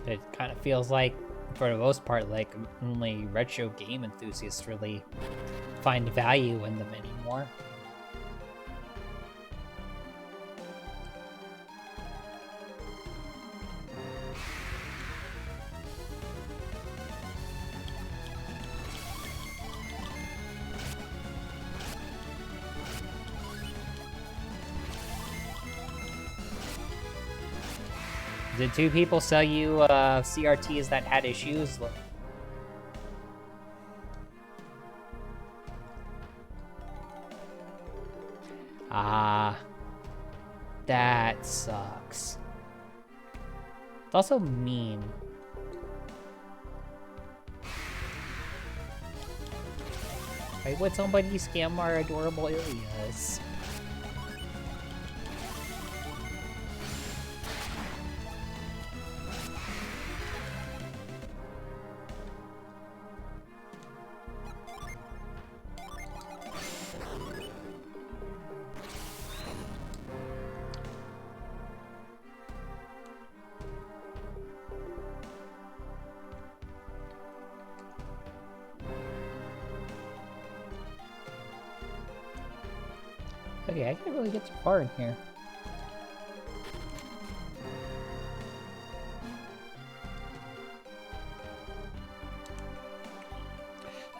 It kind of feels like, for the most part, like only retro game enthusiasts really find value in them anymore. Did 2 people sell you CRTs that had issues? Ah, that sucks. It's also mean. Why would somebody scam our adorable Ilias? Okay, I can't really get too far in here.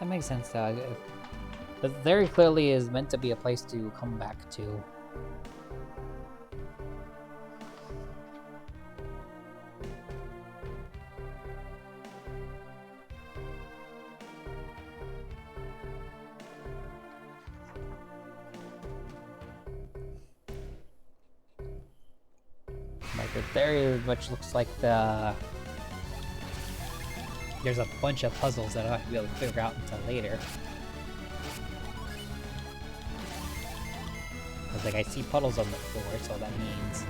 That makes sense, though. But very clearly is meant to be a place to come back to. Like, it very much looks like there's a bunch of puzzles that I won't be able to figure out until later. Cause like I see puddles on the floor, so that means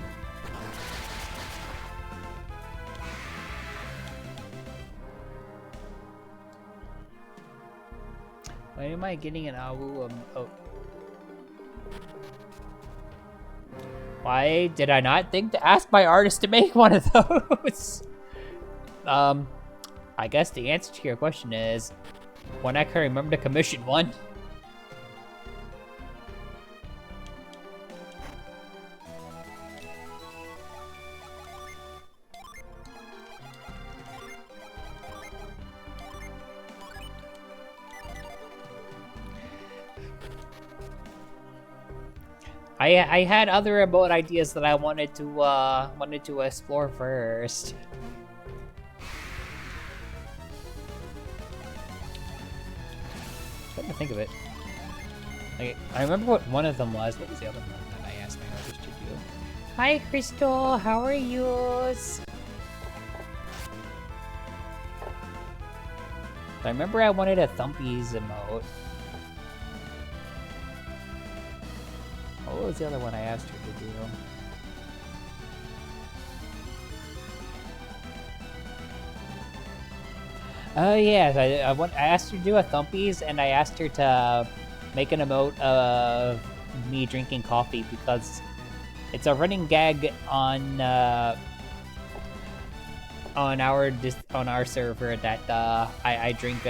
why am I getting an AWU? Oh. Why did I not think to ask my artist to make one of those? I guess the answer to your question is when I can remember to commission one. I had other remote ideas that I wanted to explore first. I'm trying to think of it. Like, I remember what one of them was. What was the other one that I asked my artist to do? Hi, Crystal. How are you? I remember I wanted a Thumpies emote. What was the other one I asked her to do? Oh yes, I asked her to do a Thumpies, and I asked her to make an emote of me drinking coffee because it's a running gag on our server that I drink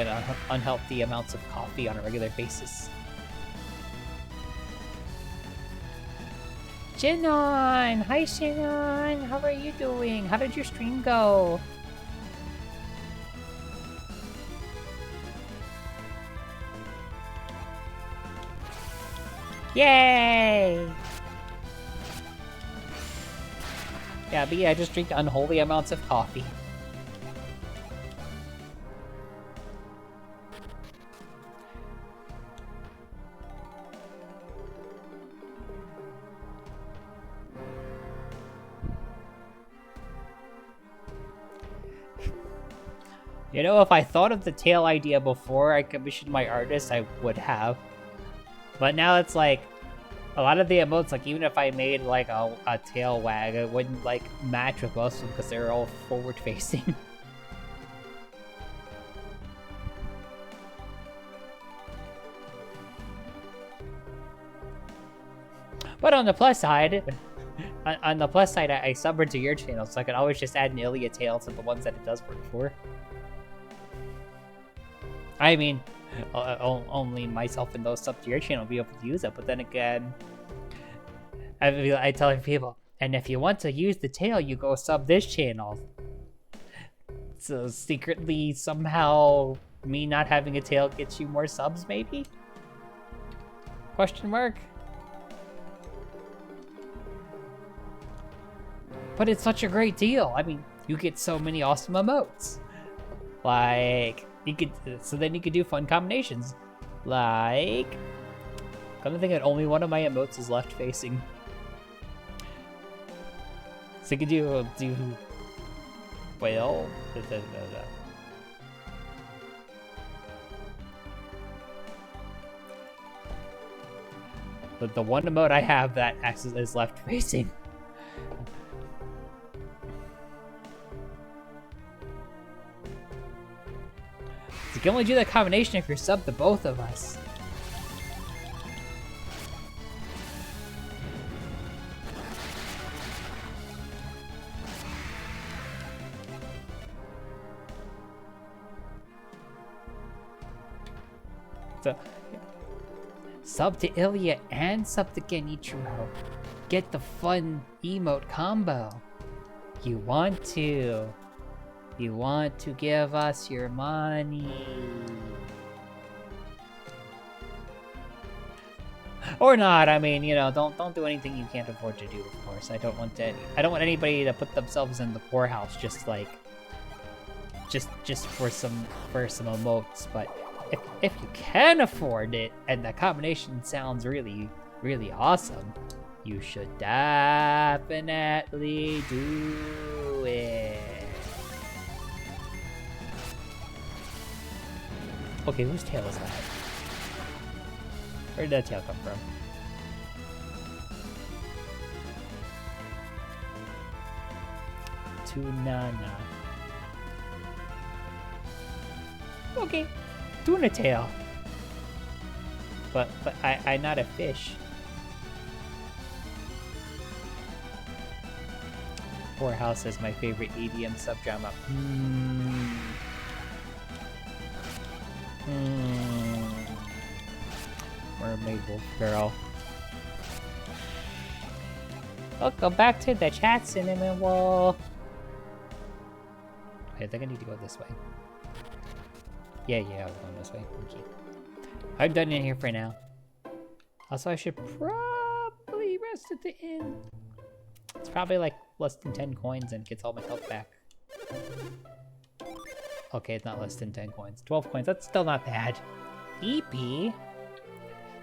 unhealthy amounts of coffee on a regular basis. Shannon! Hi, Shannon! How are you doing? How did your stream go? Yay! Yeah, but yeah, I just drink unholy amounts of coffee. You know, if I thought of the tail idea before I commissioned my artist, I would have. But now it's like, a lot of the emotes, like even if I made like a tail wag, it wouldn't like match with most of them because they're all forward facing. But on the plus side, I subbed to your channel, so I can always just add an Ilya tail to the ones that it does work for. I mean, only myself and those sub to your channel will be able to use it, but then again, I tell people, and if you want to use the tail, you go sub this channel. So secretly, somehow, me not having a tail gets you more subs, maybe? Question mark? But it's such a great deal. I mean, you get so many awesome emotes. Like, so then you could do fun combinations. Like, come to think that only one of my emotes is left facing. So you could do well, the one emote I have that is left facing. You can only do that combination if you're sub to both of us. So, sub to Ilya and sub to Dadichiro. Get the fun emote combo. You want to give us your money. Or not, I mean, you know, don't do anything you can't afford to do, of course. I don't want anybody to put themselves in the poorhouse just like just for some emotes, but if you can afford it and the combination sounds really, really awesome, you should definitely do it. Okay, whose tail is that? Where did that tail come from? Tunana. Okay, tuna tail. But I'm not a fish. Poorhouse is my favorite EDM subgenre. Mermaid Wolf Girl. Welcome back to the chat, Cinnamon Wolf. Okay, I think I need to go this way. Yeah, I was going this way. Okay. I'm done in here for now. Also, I should probably rest at the inn. It's probably like less than 10 coins and gets all my health back. Okay, it's not less than 10 coins. 12 coins, that's still not bad. EP?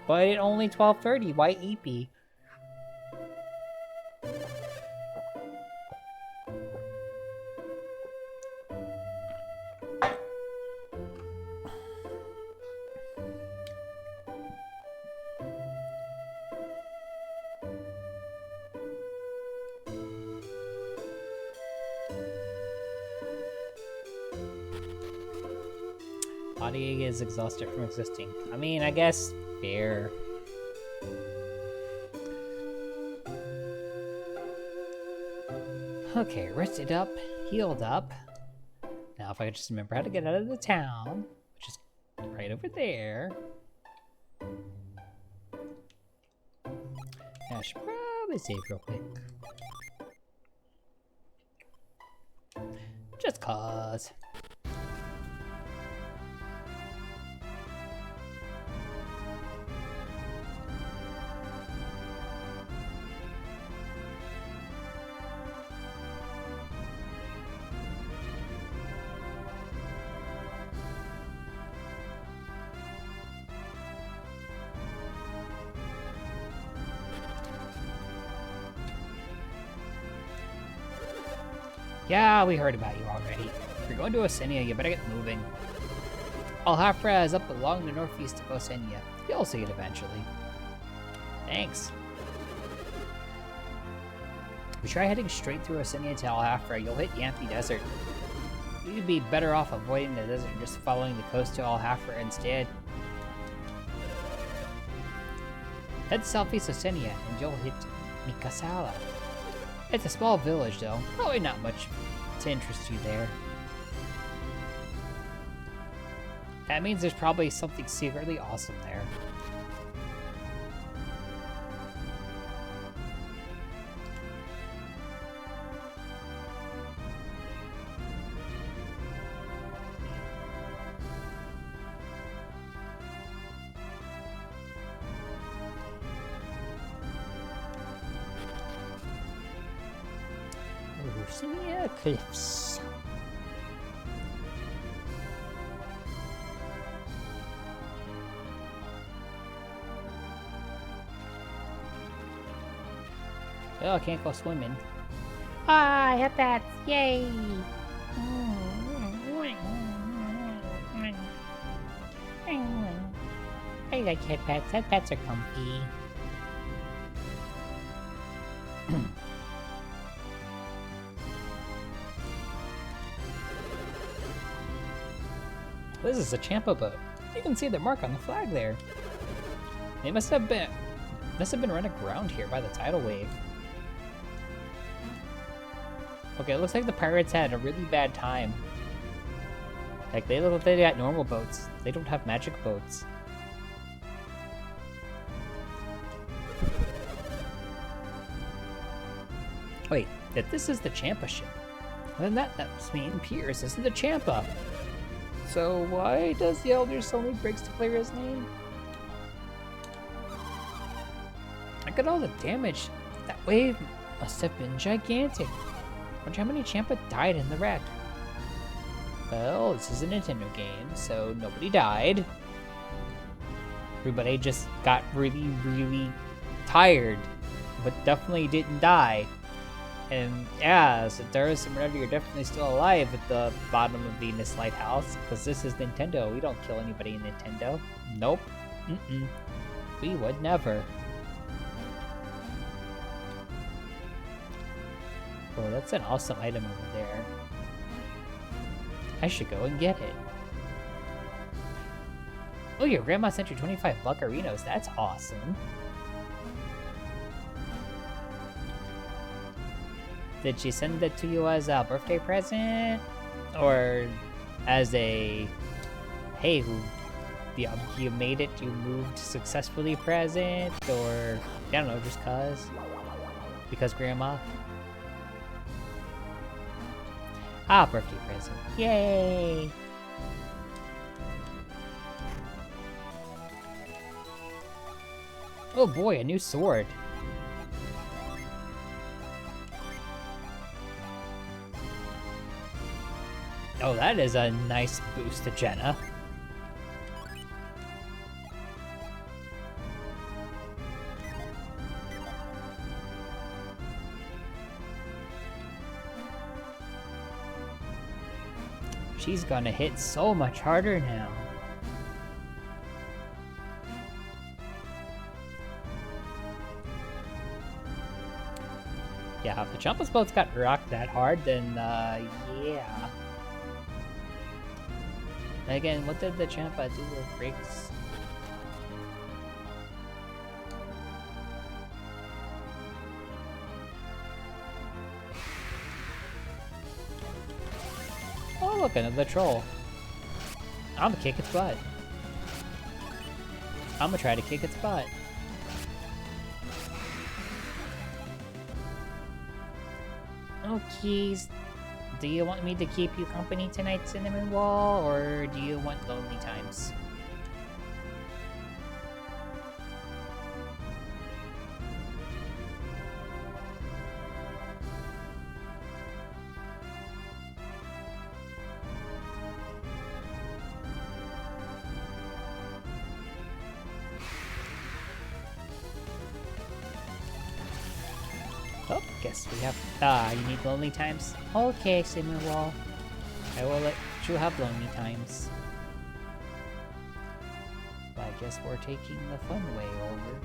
But it only 12.30, why EP? Body is exhausted from existing. I mean, I guess fair. Okay, rested up, healed up. Now if I could just remember how to get out of the town, which is right over there. I should probably save real quick. Just cause. Yeah, we heard about you already. you're going to Osenia, you better get moving. Alhafra is up along the northeast of Osenia. You'll see it eventually. Thanks. If you try heading straight through Osenia to Alhafra, you'll hit Yampi Desert. You'd be better off avoiding the desert and just following the coast to Alhafra instead. Head southeast Osenia and you'll hit Mikasala. It's a small village though, probably not much to interest you there. That means there's probably something secretly awesome there. Osenia Cliffs. Oh, I can't go swimming. Ah, I hit that! Yay! I like head pets. Head pets are comfy. This is a Champa boat. You can see the mark on the flag there. They must have been run aground here by the tidal wave. Okay, it looks like the pirates had a really bad time. Like, they look like they got normal boats. They don't have magic boats. Wait, if this is the Champa ship, then that must mean Piers isn't the Champa. So why does the Elder still need Briggs to clear his name? Look at all the damage. That wave must have been gigantic. Wonder how many Champa died in the wreck. Well, this is a Nintendo game, so nobody died. Everybody just got really, really tired, but definitely didn't die. And yeah, so Darius and Renata, you're definitely still alive at the bottom of Venus Lighthouse, because this is Nintendo. We don't kill anybody in Nintendo. Nope. We would never. Oh, that's an awesome item over there. I should go and get it. Oh, your grandma sent you 25 buccarinos. That's awesome. Did she send it to you as a birthday present? Or as a, hey, you made it, you moved successfully present? Or, I don't know, just cuz? Because grandma? Ah, birthday present. Yay! Oh boy, a new sword. Oh, that is a nice boost to Jenna. She's gonna hit so much harder now. Yeah, if the Champa's boats got rocked that hard, then, yeah. Again, what did the Champa do with Briggs? Oh, look, another troll. I'm gonna kick its butt. I'm gonna try to kick its butt. Oh, keys. Do you want me to keep you company tonight, Cinnamon Wall, or do you want lonely times? Oh, guess we have... you need lonely times? Okay, Cinnamon Wall. I will let you have lonely times. But I guess we're taking the fun way over.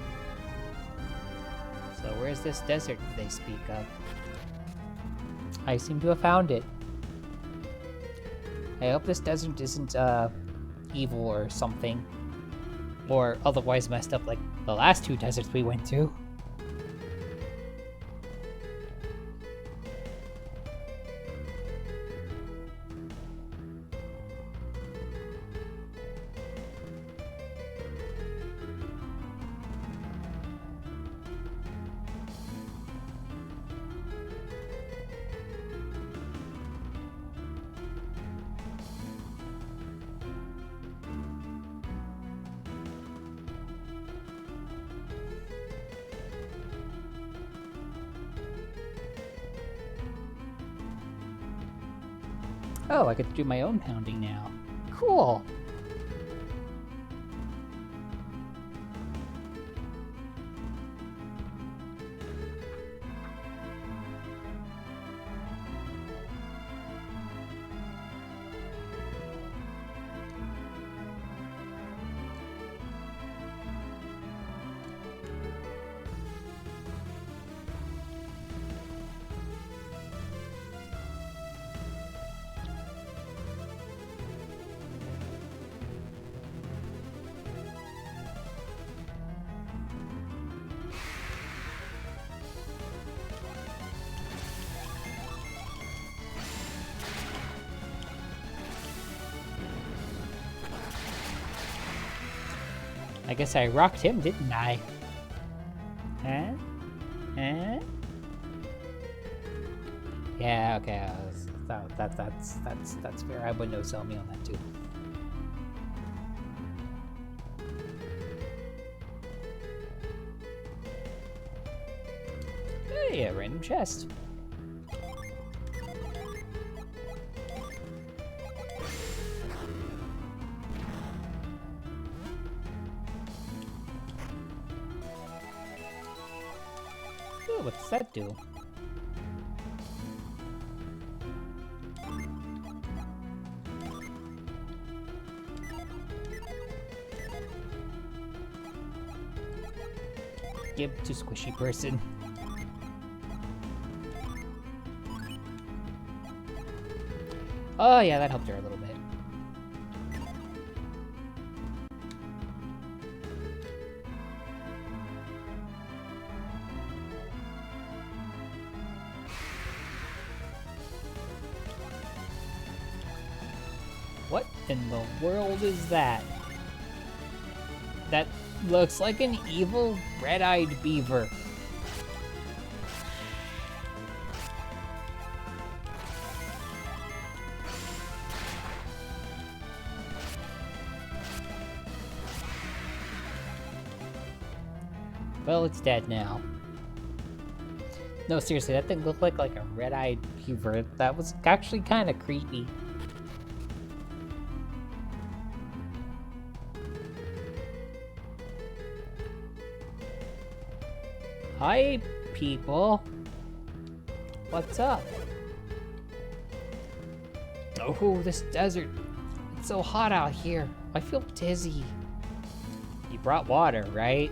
So where's this desert they speak of? I seem to have found it. I hope this desert isn't, evil or something. Or otherwise messed up like the last 2 deserts we went to. Oh, I get to do my own pounding now. Cool! I guess I rocked him, didn't I? Huh? Huh? Yeah, okay. That's fair. I would no sell me on that too. Hey, a random chest. Ooh, what does that do? Give to squishy person. Oh yeah, that helped her a little bit. What in the world is that? That looks like an evil red-eyed beaver. Well, it's dead now. No, seriously, that thing looked like a red-eyed beaver. That was actually kind of creepy. Hi, people. What's up? Oh, this desert. It's so hot out here. I feel dizzy. You brought water, right?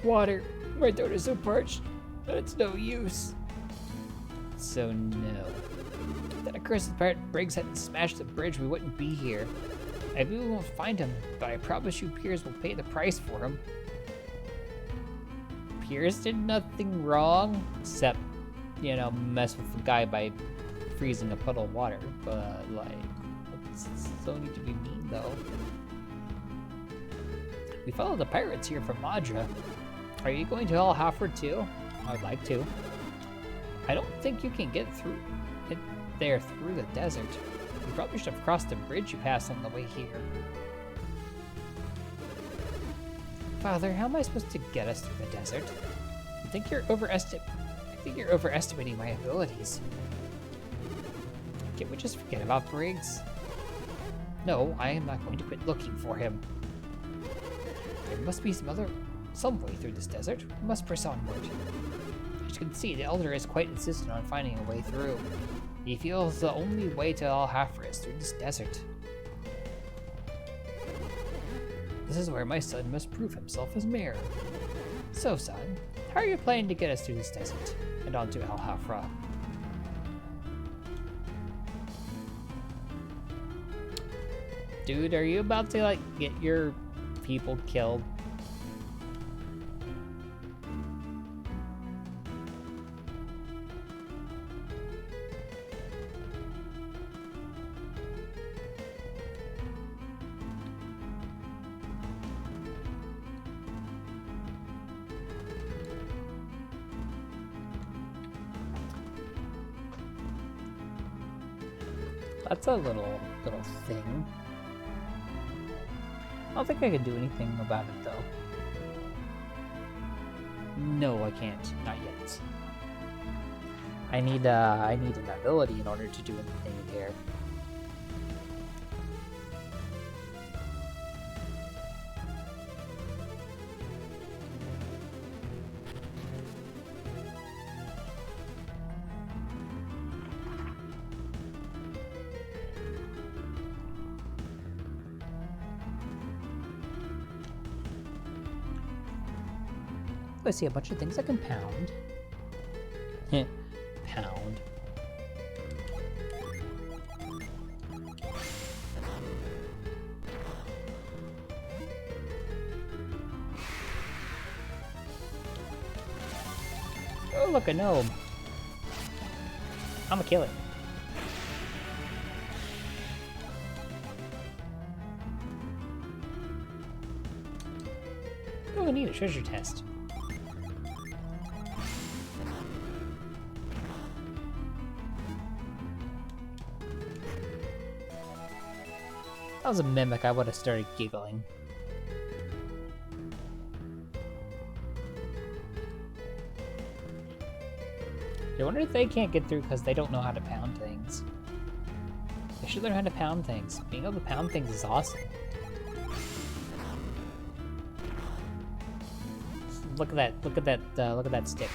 Water. My throat is so parched that it's no use. So no. If that accursed pirate Briggs hadn't smashed the bridge, we wouldn't be here. Maybe we won't find him, but I promise you Piers will pay the price for him. Piers did nothing wrong, except, you know, mess with the guy by freezing a puddle of water. But, like, so need to be mean, though. We followed the pirates here from Madra. Are you going to El Halford too? I'd like to. I don't think you can get through there through the desert. You probably should have crossed the bridge you passed on the way here. Father, how am I supposed to get us through the desert? I think you're overestimating my abilities. Can't we just forget about Briggs? No, I am not going to quit looking for him. There must be some way through this desert. We must press onward. As you can see, the Elder is quite insistent on finding a way through. He feels the only way to Al-Hafra is through this desert. This is where my son must prove himself as mayor. So, son, how are you planning to get us through this desert and onto Al-Hafra? Dude, are you about to, like, get your people killed? That's a little thing. I don't think I can do anything about it, though. No, I can't. Not yet. I need an ability in order to do anything here. I see a bunch of things I can pound. Pound. Oh, look, a gnome. I'm gonna kill it. Oh, I need a treasure chest. If I was a mimic, I would have started giggling. I wonder if they can't get through because they don't know how to pound things. They should learn how to pound things. Being able to pound things is awesome. Look at that! Look at that! Look at that stick.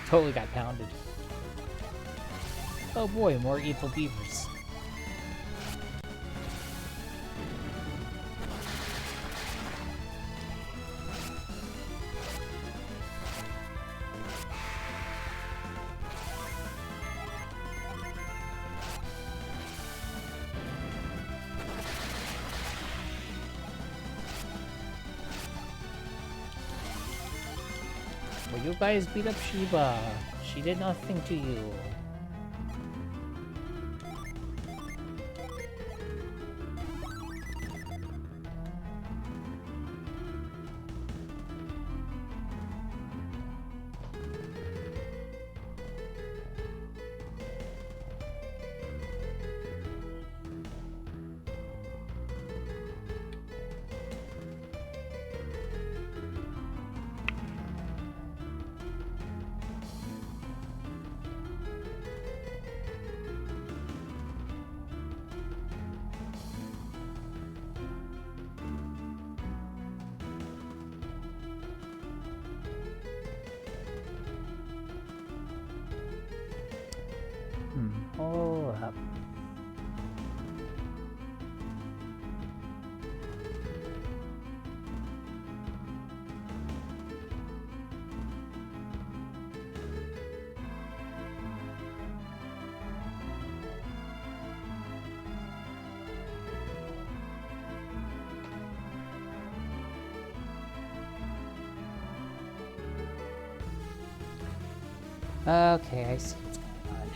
Totally got pounded. Oh boy, more evil beavers. Well, you guys beat up Shiva. She did nothing to you. Hold up. Okay, I see what's going on.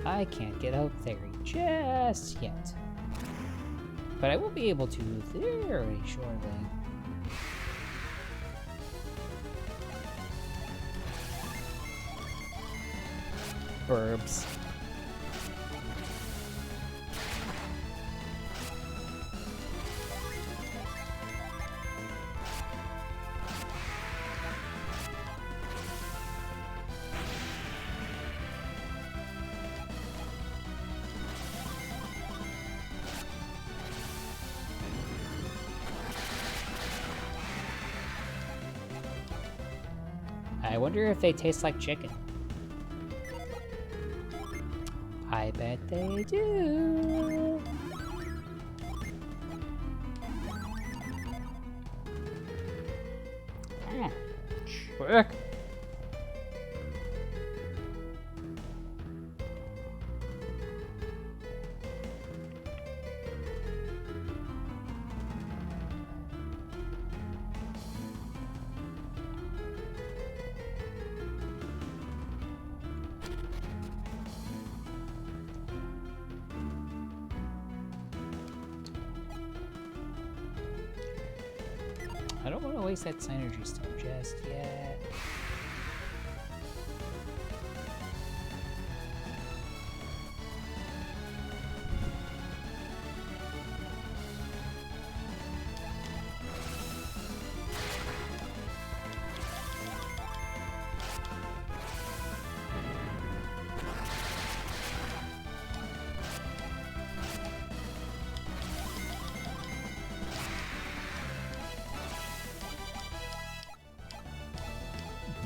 I can't get out there just yet. But I will be able to very shortly. Burbs. I wonder if they taste like chicken. I bet they do. Frick. I don't want to waste that synergy stone just yet.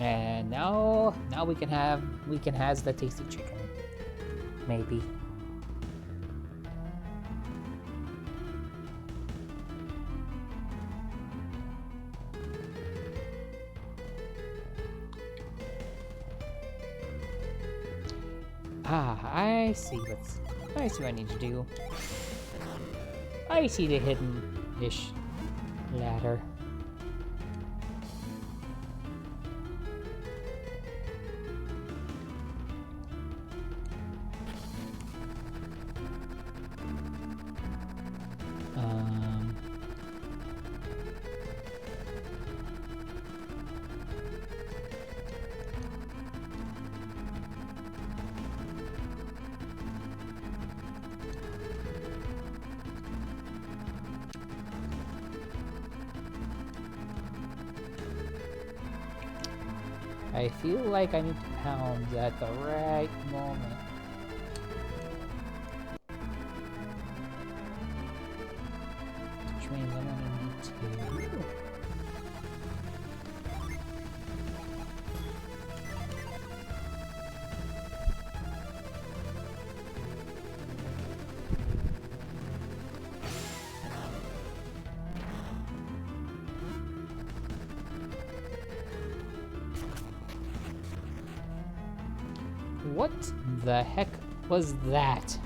And now we can has the tasty chicken. Maybe. I see what I need to do. I see the hidden-ish ladder. I feel like I need to pound at the right moment. Which means I'm gonna need to... What the heck was that?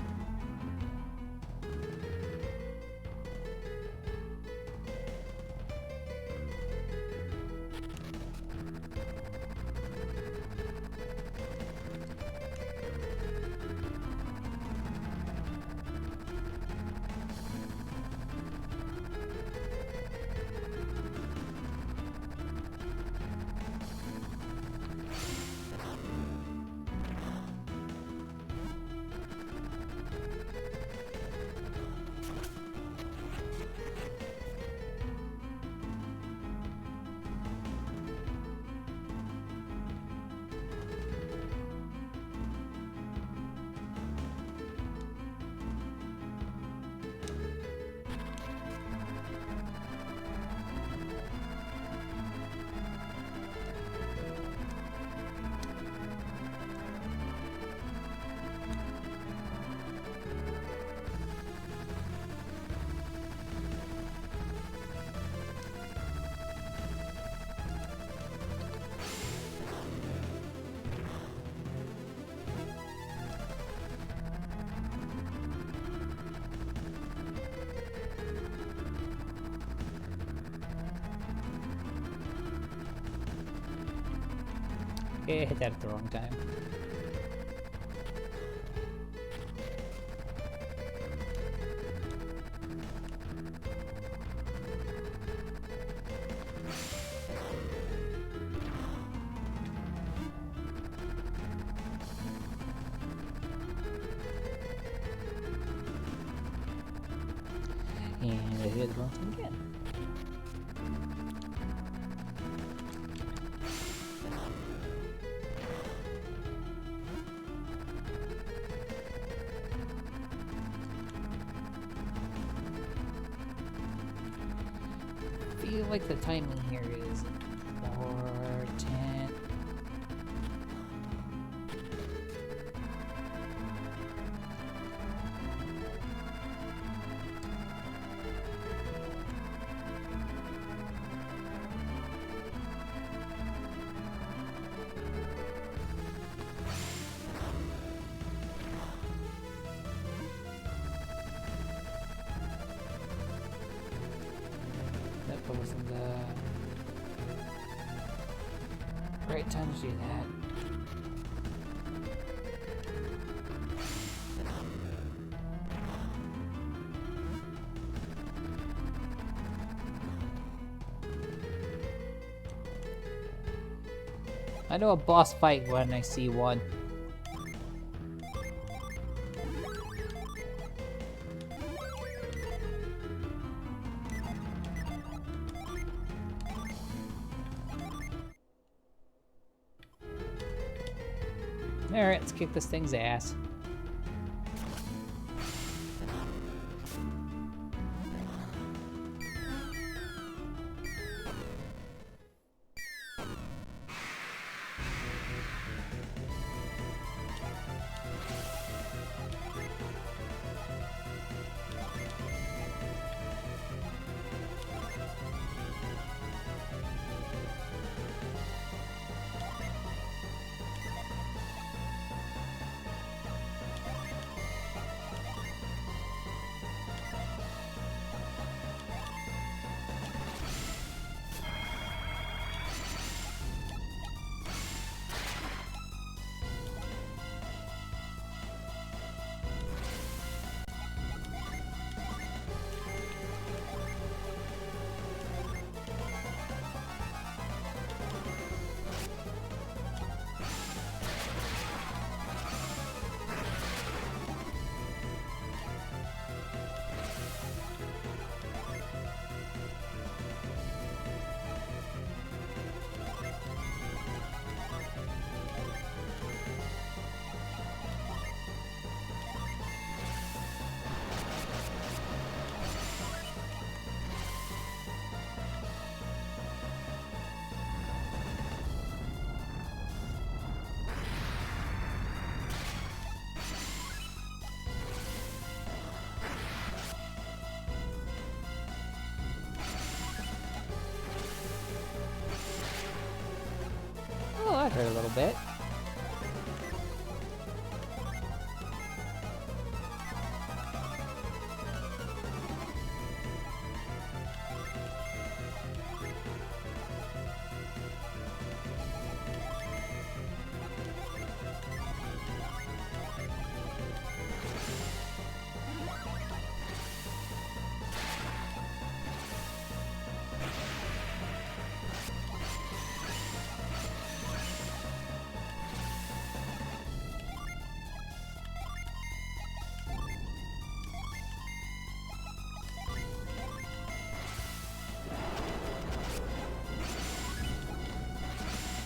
Okay, I hit that at the wrong time. And I hit the wrong time again. I feel like the timing here is important. wasn't the right time to do that. I know a boss fight when I see one. Alright, let's kick this thing's ass. Oh, that hurt a little bit.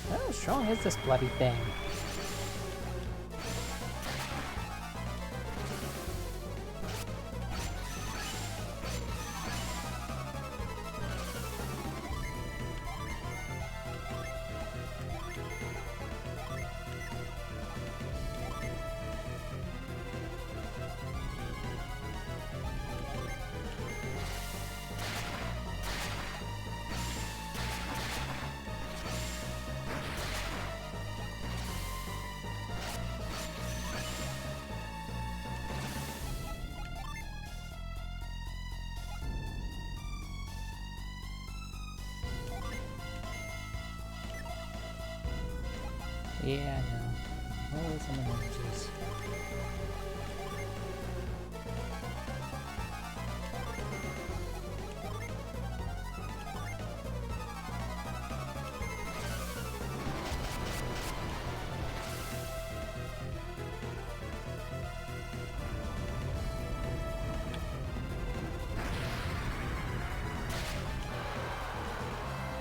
How strong is this bloody thing? Yeah, no. What are some emojis?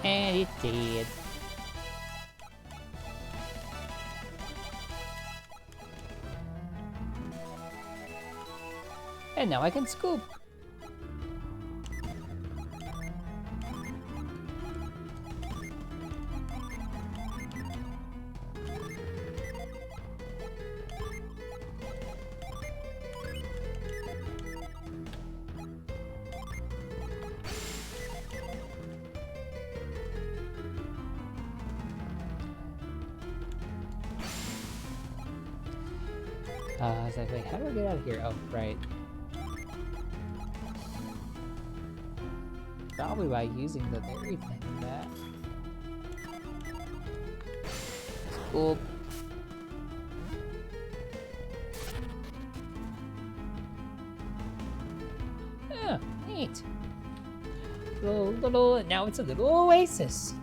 And it did. And now I can scoop. I was like, wait, how do I get out of here? Oh, right. Probably by using the berry thing in that. It's cool. Yeah, neat. Now it's a little oasis.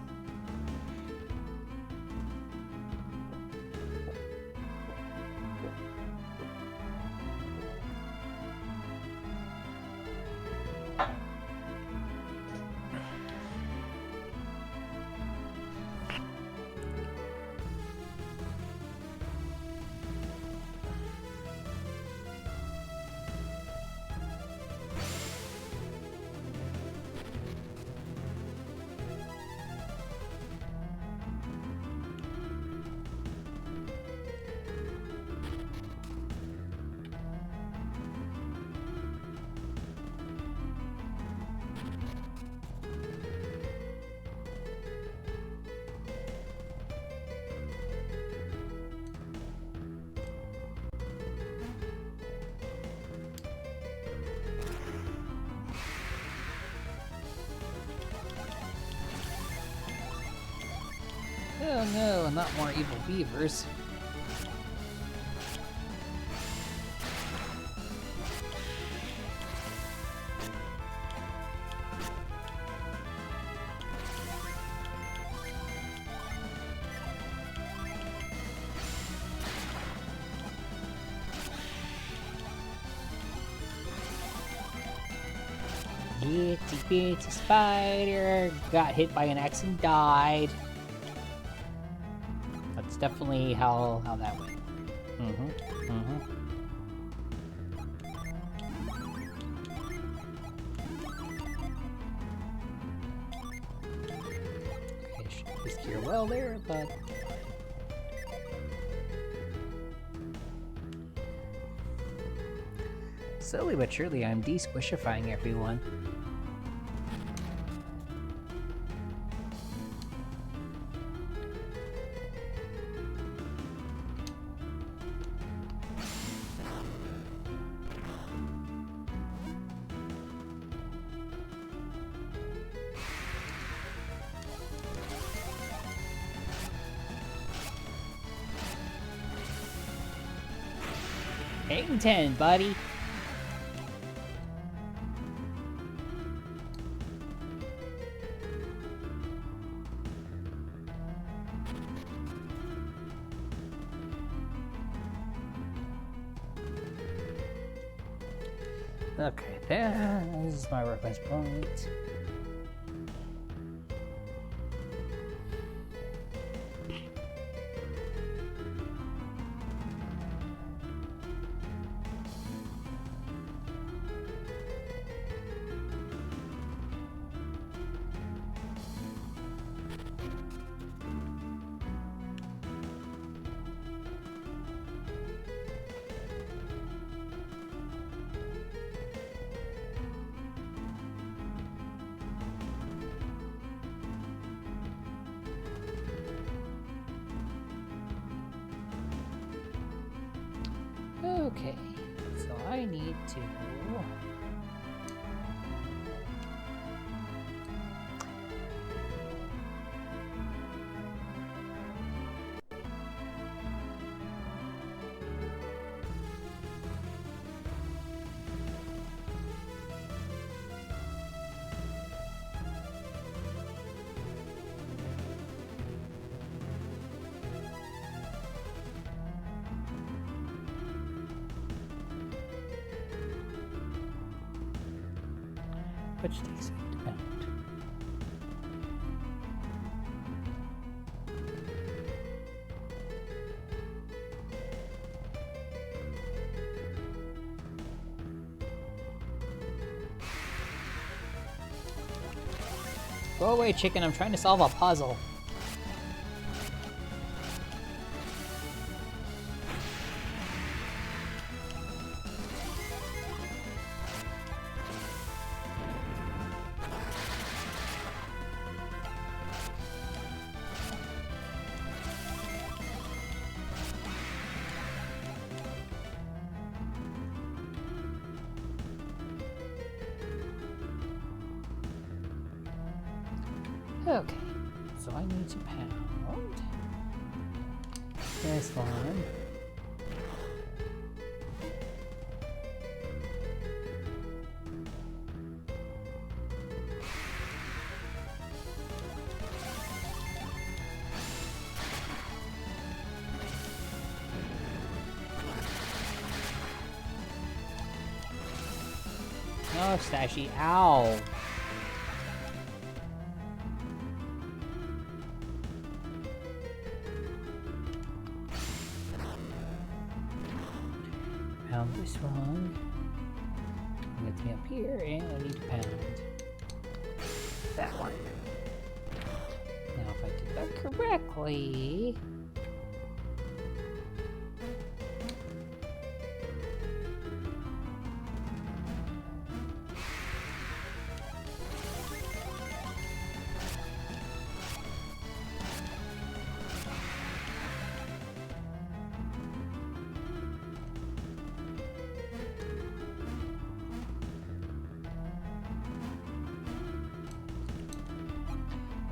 Oh no, not more evil beavers. Itsy bitsy spider got hit by an axe and died. That's definitely how that went. Okay, should be cure well there, but slowly but surely I'm de-squishifying everyone. Eight and 10, buddy. Okay, this is my reference point. Okay, so I need to... which takes it to bound. Go away, chicken, I'm trying to solve a puzzle. Okay, so I need to pound this one. Oh, Stashy, ow! Pound this one. Gets me up here, and I need to pound that one. Now, if I did that correctly...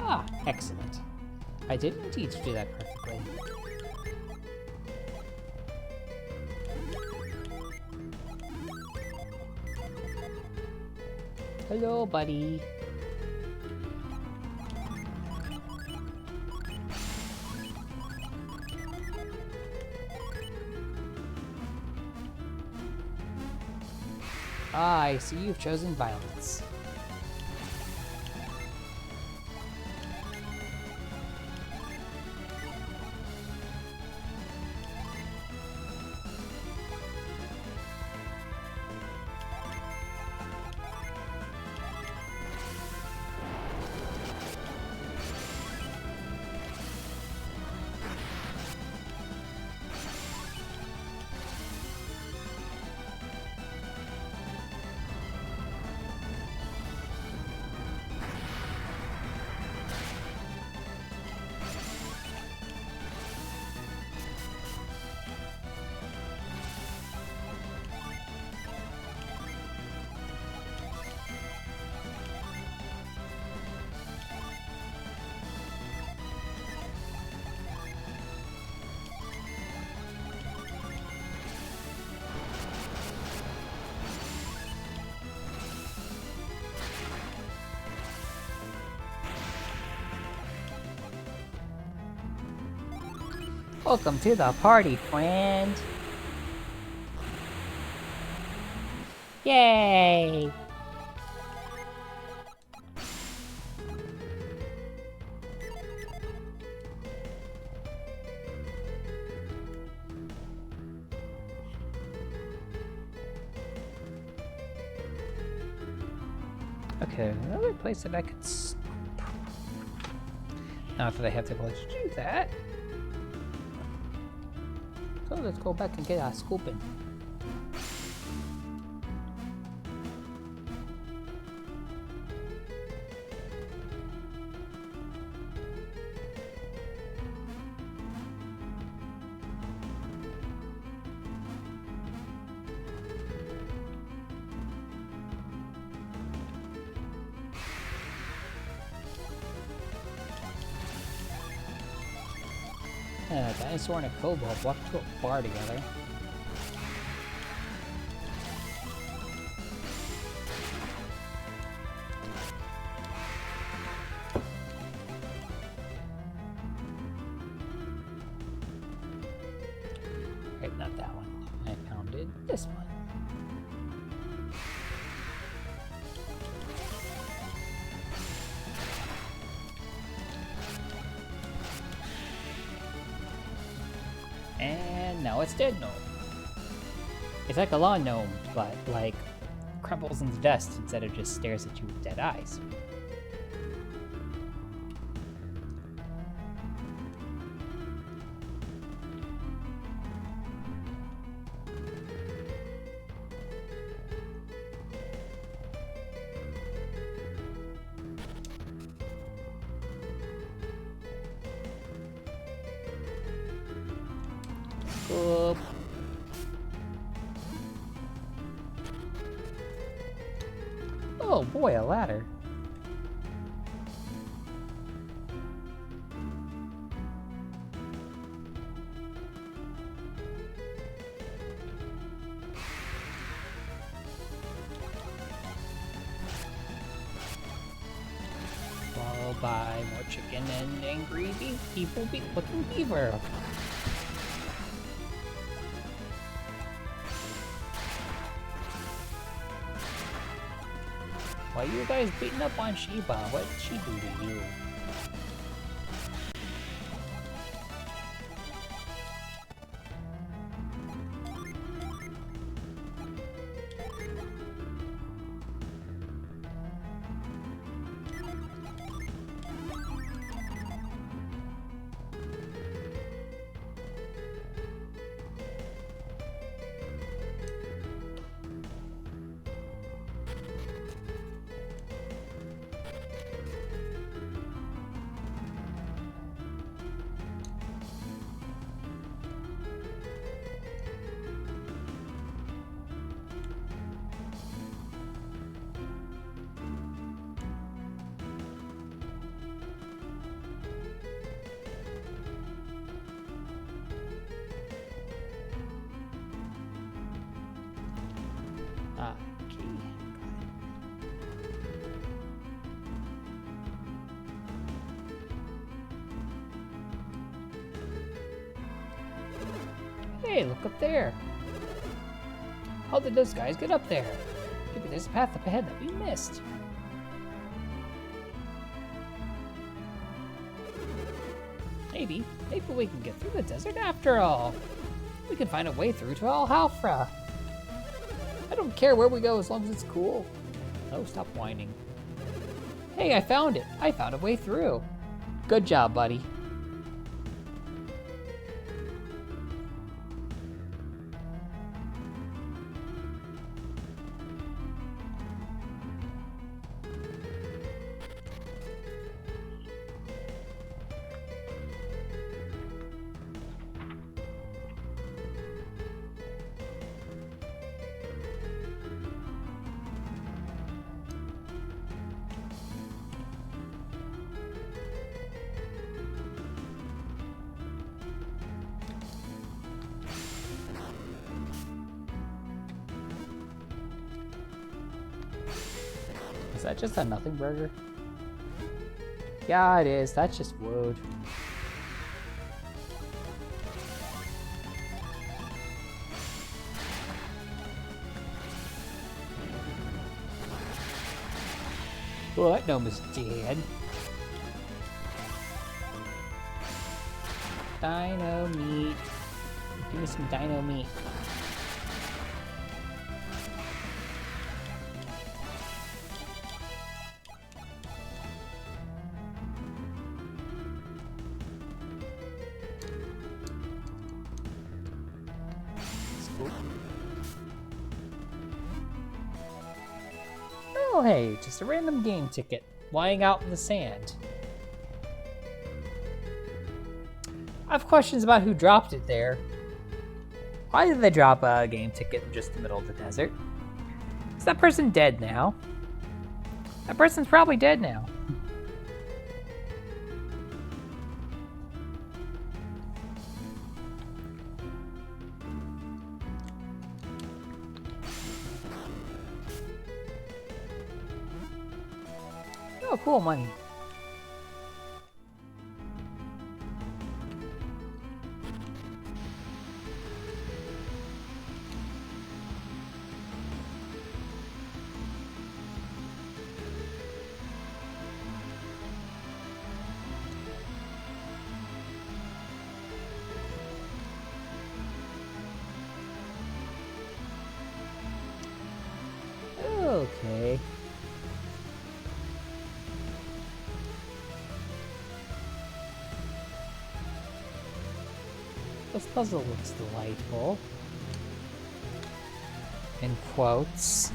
Ah, excellent. I did indeed do that perfectly. Hello, buddy. Ah, I see you've chosen violence. Welcome to the party, friend! Yay! Okay, another place that I could not that I have the ability to do that. So let's go back and get our scooping. A dinosaur and a kobold walked to a bar together. Right, not that one. I pounded this one. And now it's dead gnome. It's like a lawn gnome, but like crumbles into dust instead of just stares at you with dead eyes. Oop. Oh boy, a ladder. buy more chicken and angry looking beaver. Why are you guys beating up on Sheba? What did she do to you? Hey, look up there. How did those guys get up there? Maybe there's a path up ahead that we missed. Maybe we can get through the desert after all. We can find a way through to Al Halfra. I don't care where we go as long as it's cool. Oh, stop whining. Hey, I found it. I found a way through. Good job, buddy. Is that just a nothing burger? Yeah, it is. That's just wood. Oh, that gnome is dead. Dino meat. Give me some dino meat. Oh hey, just a random game ticket lying out in the sand. I have questions about who dropped it there. Why did they drop a game ticket in just the middle of the desert? Is that person dead now? That person's probably dead now. Oh, cool, money. Okay. This puzzle looks delightful. In quotes.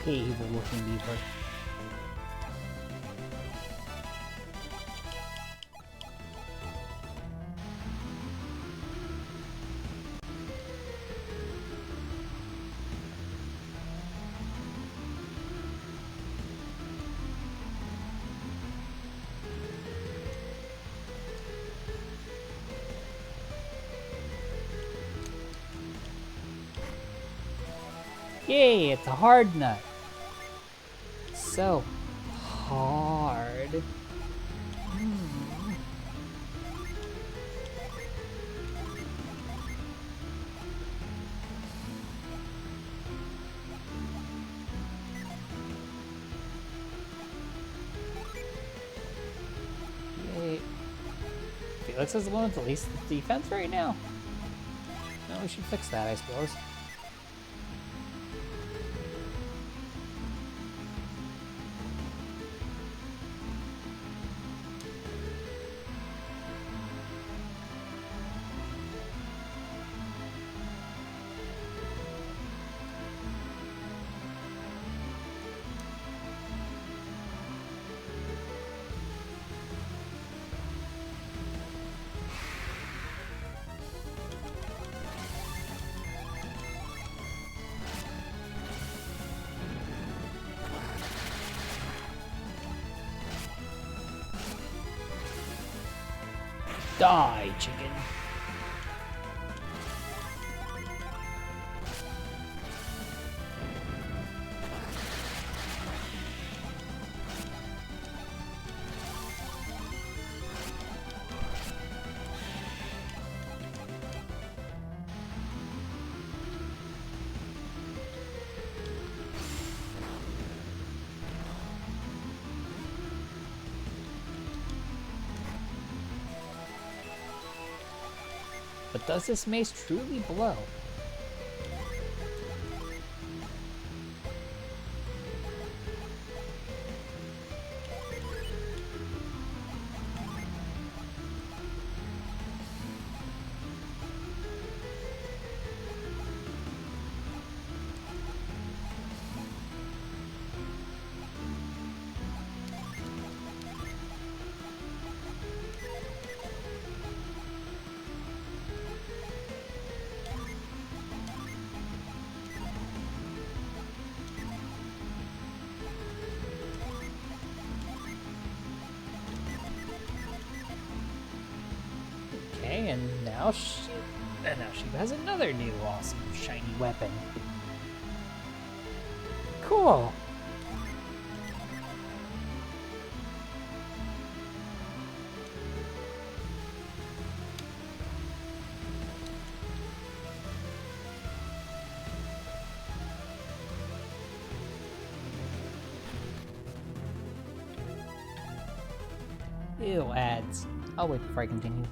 Evil looking beaver. Yay, it's a hard nut. So hard. Yay. Felix is the one with the least defense right now. No, we should fix that, I suppose. Die, chicken. But does this mace truly blow? Okay, and now she has another new awesome shiny weapon. Cool. Ew, ads. I'll wait before I continue.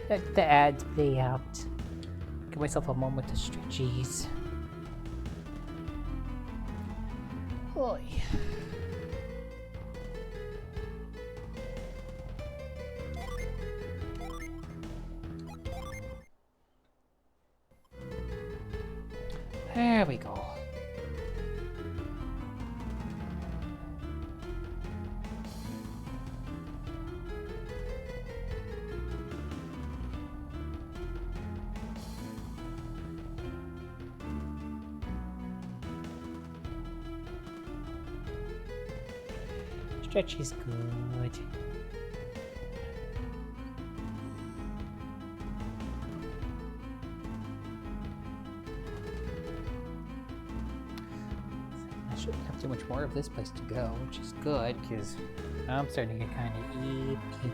Let the ads play out. Give myself a moment to stretchies. Oy. There we go. Stretch is good. I shouldn't have too much more of this place to go, which is good, because I'm starting to get kind of icky.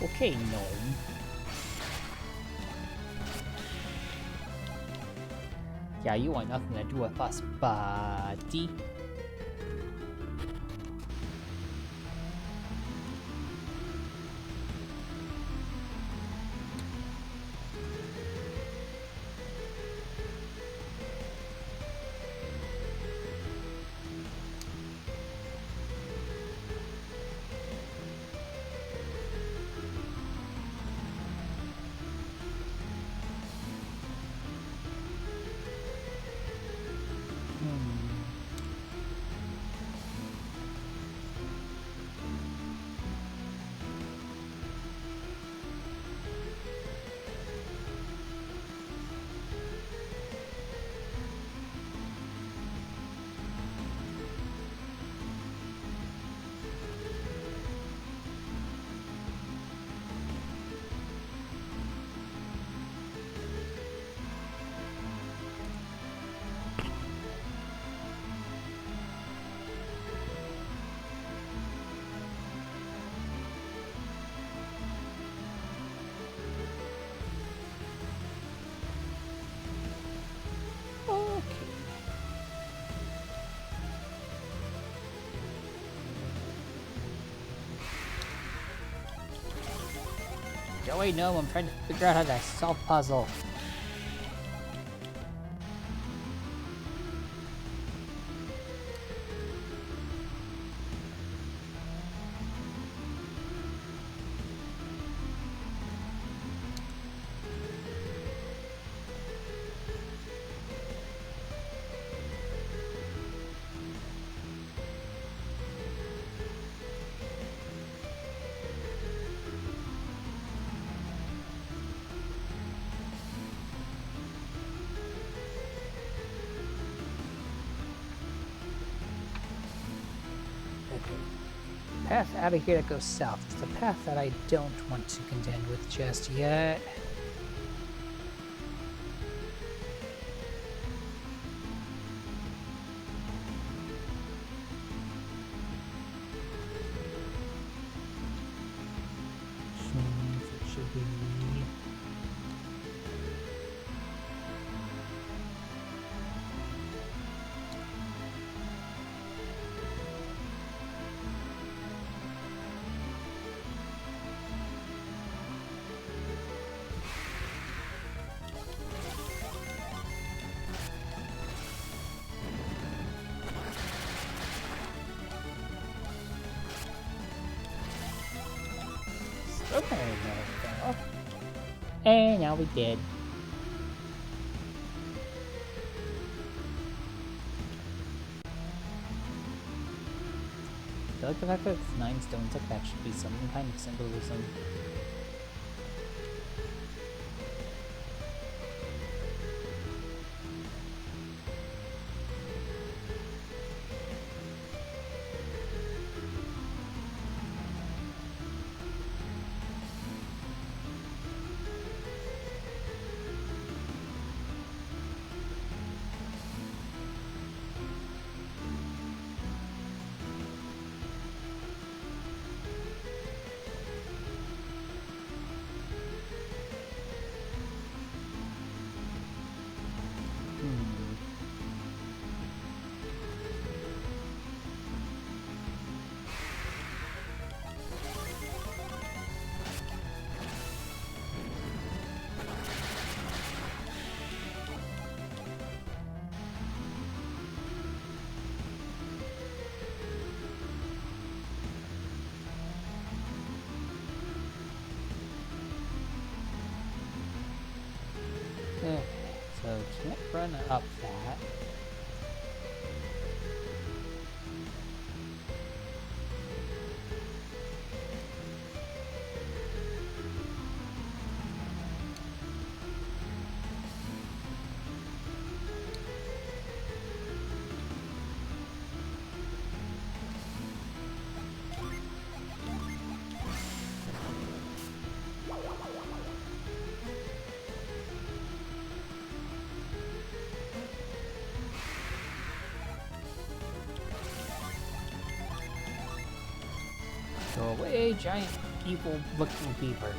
Okay, gnome. Yeah, you want nothing to do with us, buddy. Oh wait, no, I'm trying to figure out how to solve puzzle. Path out of here that goes south is the path that I don't want to contend with just yet. It should be me. Okay, there we go. And now we did. I feel like the fact that it's 9 stones like that should be some kind of symbolism. Okay, so can't run up that. Go away, giant evil looking beaver.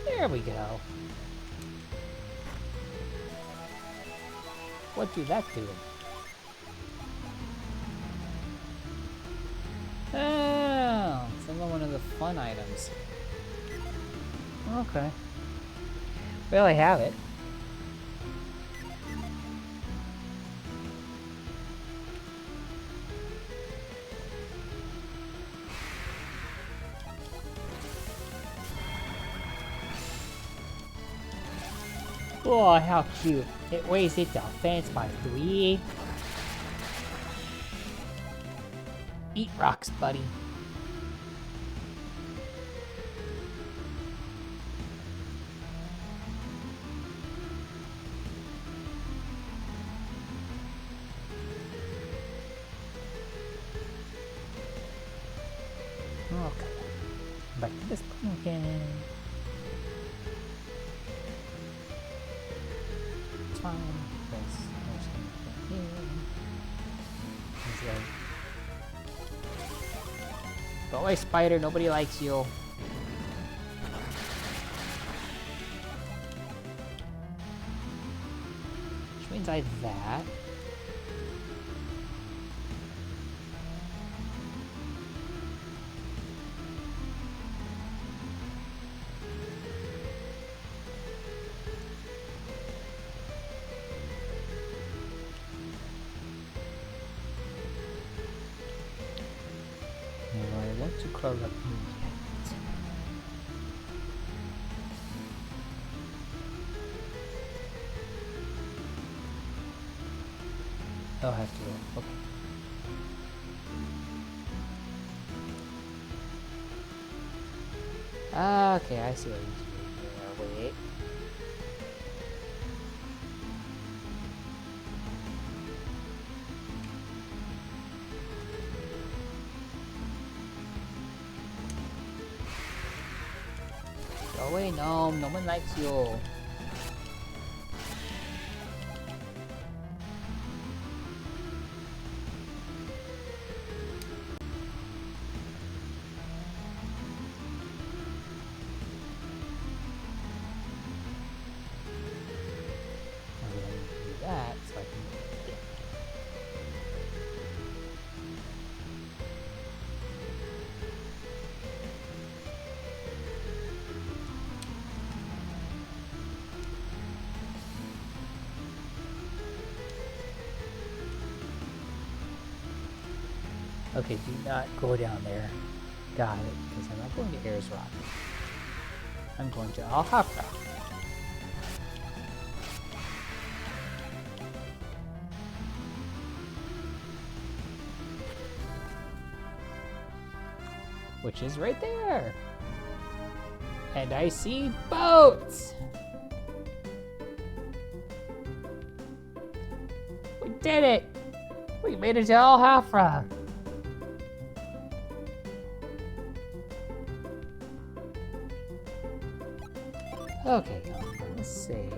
There we go. What do that do? Oh, it's another one of the fun items. Okay. Well, I have it. Oh, how cute. It weighs its offense by 3. Eat rocks, buddy. Okay. Back to this pumpkin. It's fine. Go away, spider. Nobody likes you. Which means I have that. I want to crawl up here yet. I'll have to go. Okay. Okay, I see what he's doing there. Wait. Go away, Gnome. No one likes you. I'm going to do that so I can get. Okay, do not go down there. Got it, because I'm not going to Air's Rock. I'm going to Alhafra. Which is right there. And I see boats! We did it! We made it to Alhafra! Okay, let's save.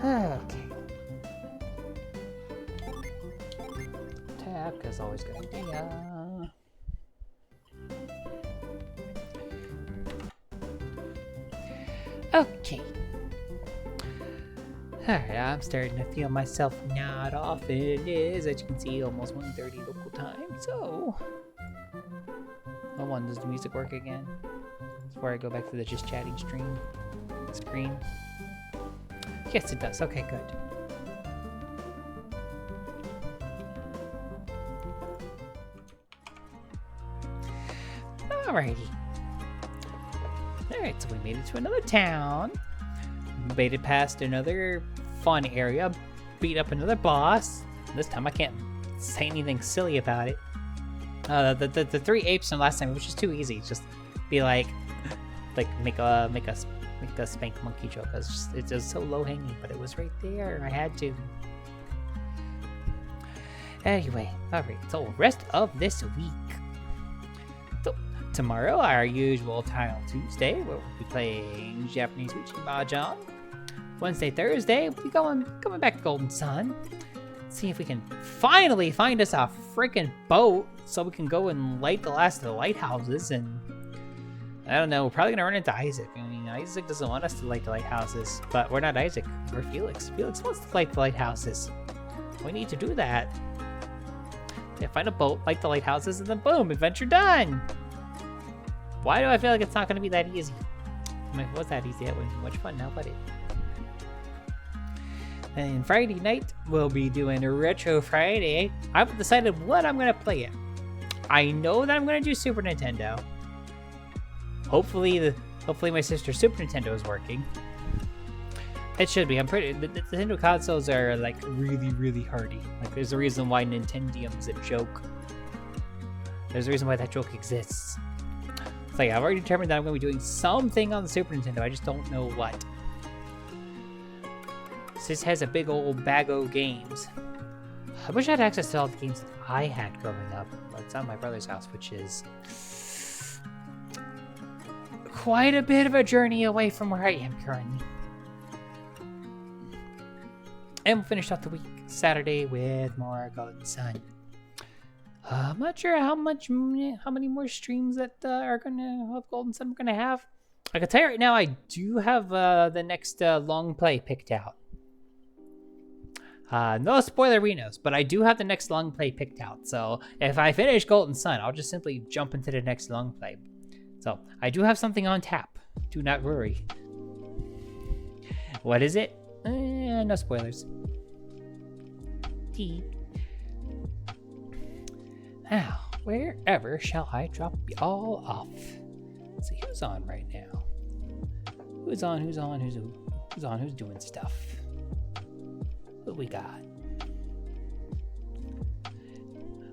Okay. Tab, because always good idea. Okay. Alright, I'm starting to feel myself nod off. It is, as you can see, almost 1:30 local time, so... Oh, one, does the music work again? Before I go back to the just chatting screen. Yes, it does. Okay, good. Alrighty. Alright, so we made it to another town. Made it past another fun area. Beat up another boss. This time I can't say anything silly about it. The three apes from last time, it was just too easy. Just be like make a spank monkey joke. It's just so low hanging, but it was right there. I had to. Anyway, alright, so rest of this week. So, tomorrow, our usual Tile Tuesday, where we'll be playing Japanese Uchi Mahjong. Wednesday, Thursday, we'll be coming back to Golden Sun. See if we can finally find us a freaking boat so we can go and light the last of the lighthouses. And I don't know, we're probably gonna run into Isaac. I mean, Isaac doesn't want us to light the lighthouses, but we're not Isaac, we're Felix. Felix wants to light the lighthouses. We need to do that. Yeah, find a boat, light the lighthouses, and then boom, adventure done! Why do I feel like it's not going to be that easy? I mean, if it was that easy, that would be much fun now, but it... And Friday night, we'll be doing a Retro Friday. I haven't decided what I'm going to play yet. I know that I'm going to do Super Nintendo. Hopefully my sister's Super Nintendo is working. It should be. The Nintendo consoles are like really, really hardy. Like there's a reason why Nintendium's a joke. There's a reason why that joke exists. It's like I've already determined that I'm going to be doing something on the Super Nintendo. I just don't know what. This has a big old bag of games. I wish I had access to all the games that I had growing up. But it's on my brother's house, which is quite a bit of a journey away from where I am currently. And we'll finish off the week Saturday with more Golden Sun. I'm not sure how many more streams that are gonna have Golden Sun we're gonna have. I can tell you right now, I do have the next long play picked out. No spoilerinos, but I do have the next long play picked out. So if I finish Golden Sun, I'll just simply jump into the next long play. So I do have something on tap. Do not worry. What is it? No spoilers. Now, wherever shall I drop y'all off? Let's see who's on right now. Who's doing stuff? What we got?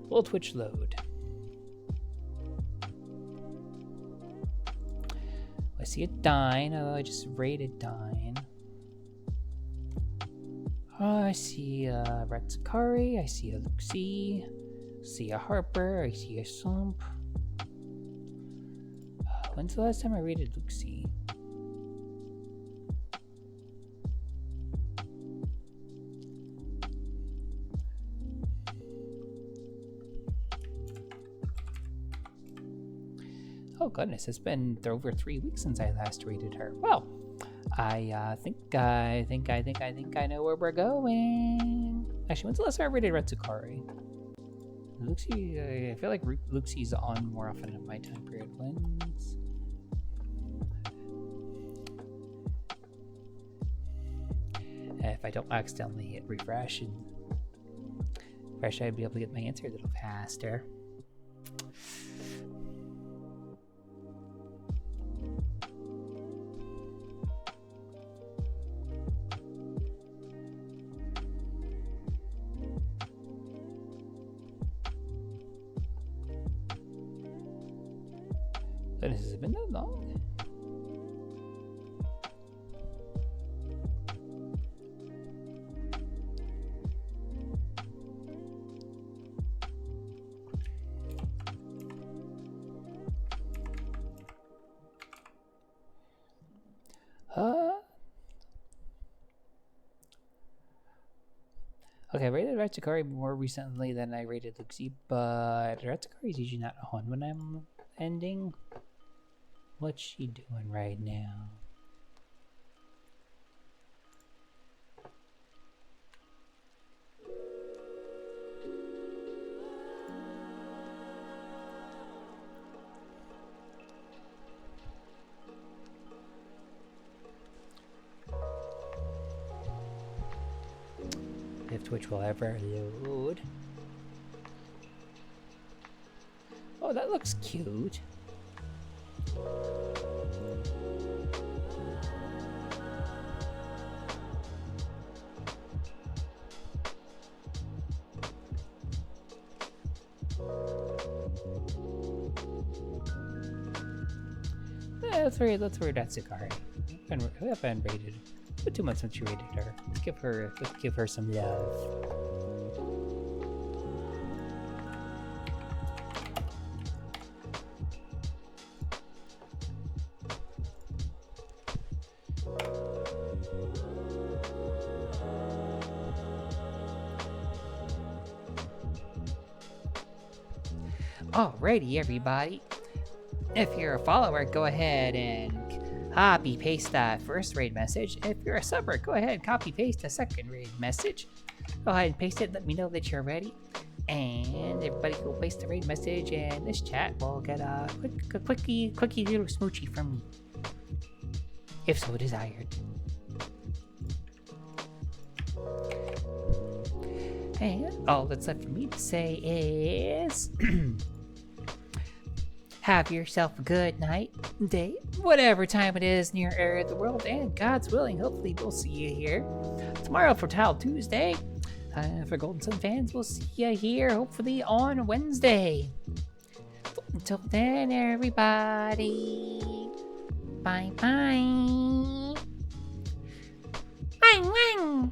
We'll Twitch load. I see a Dine, although I just rated Dine. I see a Ratsukari, I see a Luxie, I see a Harper, I see a Slump. When's the last time I rated Luxie? Oh goodness, it's been over 3 weeks since I last rated her. Well, I think I know where we're going. Actually, when's the last time I rated Ratsukari? Luxie, I feel like Luxie's on more often in my time period. When's... If I don't accidentally hit refresh, I'd be able to get my answer a little faster. Has it been that long? Okay, I rated Ratsukari more recently than I rated Luxie, but Ratsukari is usually not on when I'm ending. What's she doing right now? If Twitch will ever load. Oh, that looks cute. Let's rate that cigar. We haven't rated. But 2 months since you rated her. Let's give her some love. Alrighty, everybody. If you're a follower, go ahead and copy paste that first raid message. If you're a subber, go ahead and copy paste the second raid message. Go ahead and paste it. Let me know that you're ready. And everybody go paste the raid message in this chat. We'll get a quickie little smoochie from me, if so desired. And all that's left for me to say is have yourself a good night, day, whatever time it is in your area of the world, and God's willing, hopefully we'll see you here tomorrow for Tile Tuesday. For Golden Sun fans, we'll see you here hopefully on Wednesday. Until then, everybody, bye bye. Bang, bang.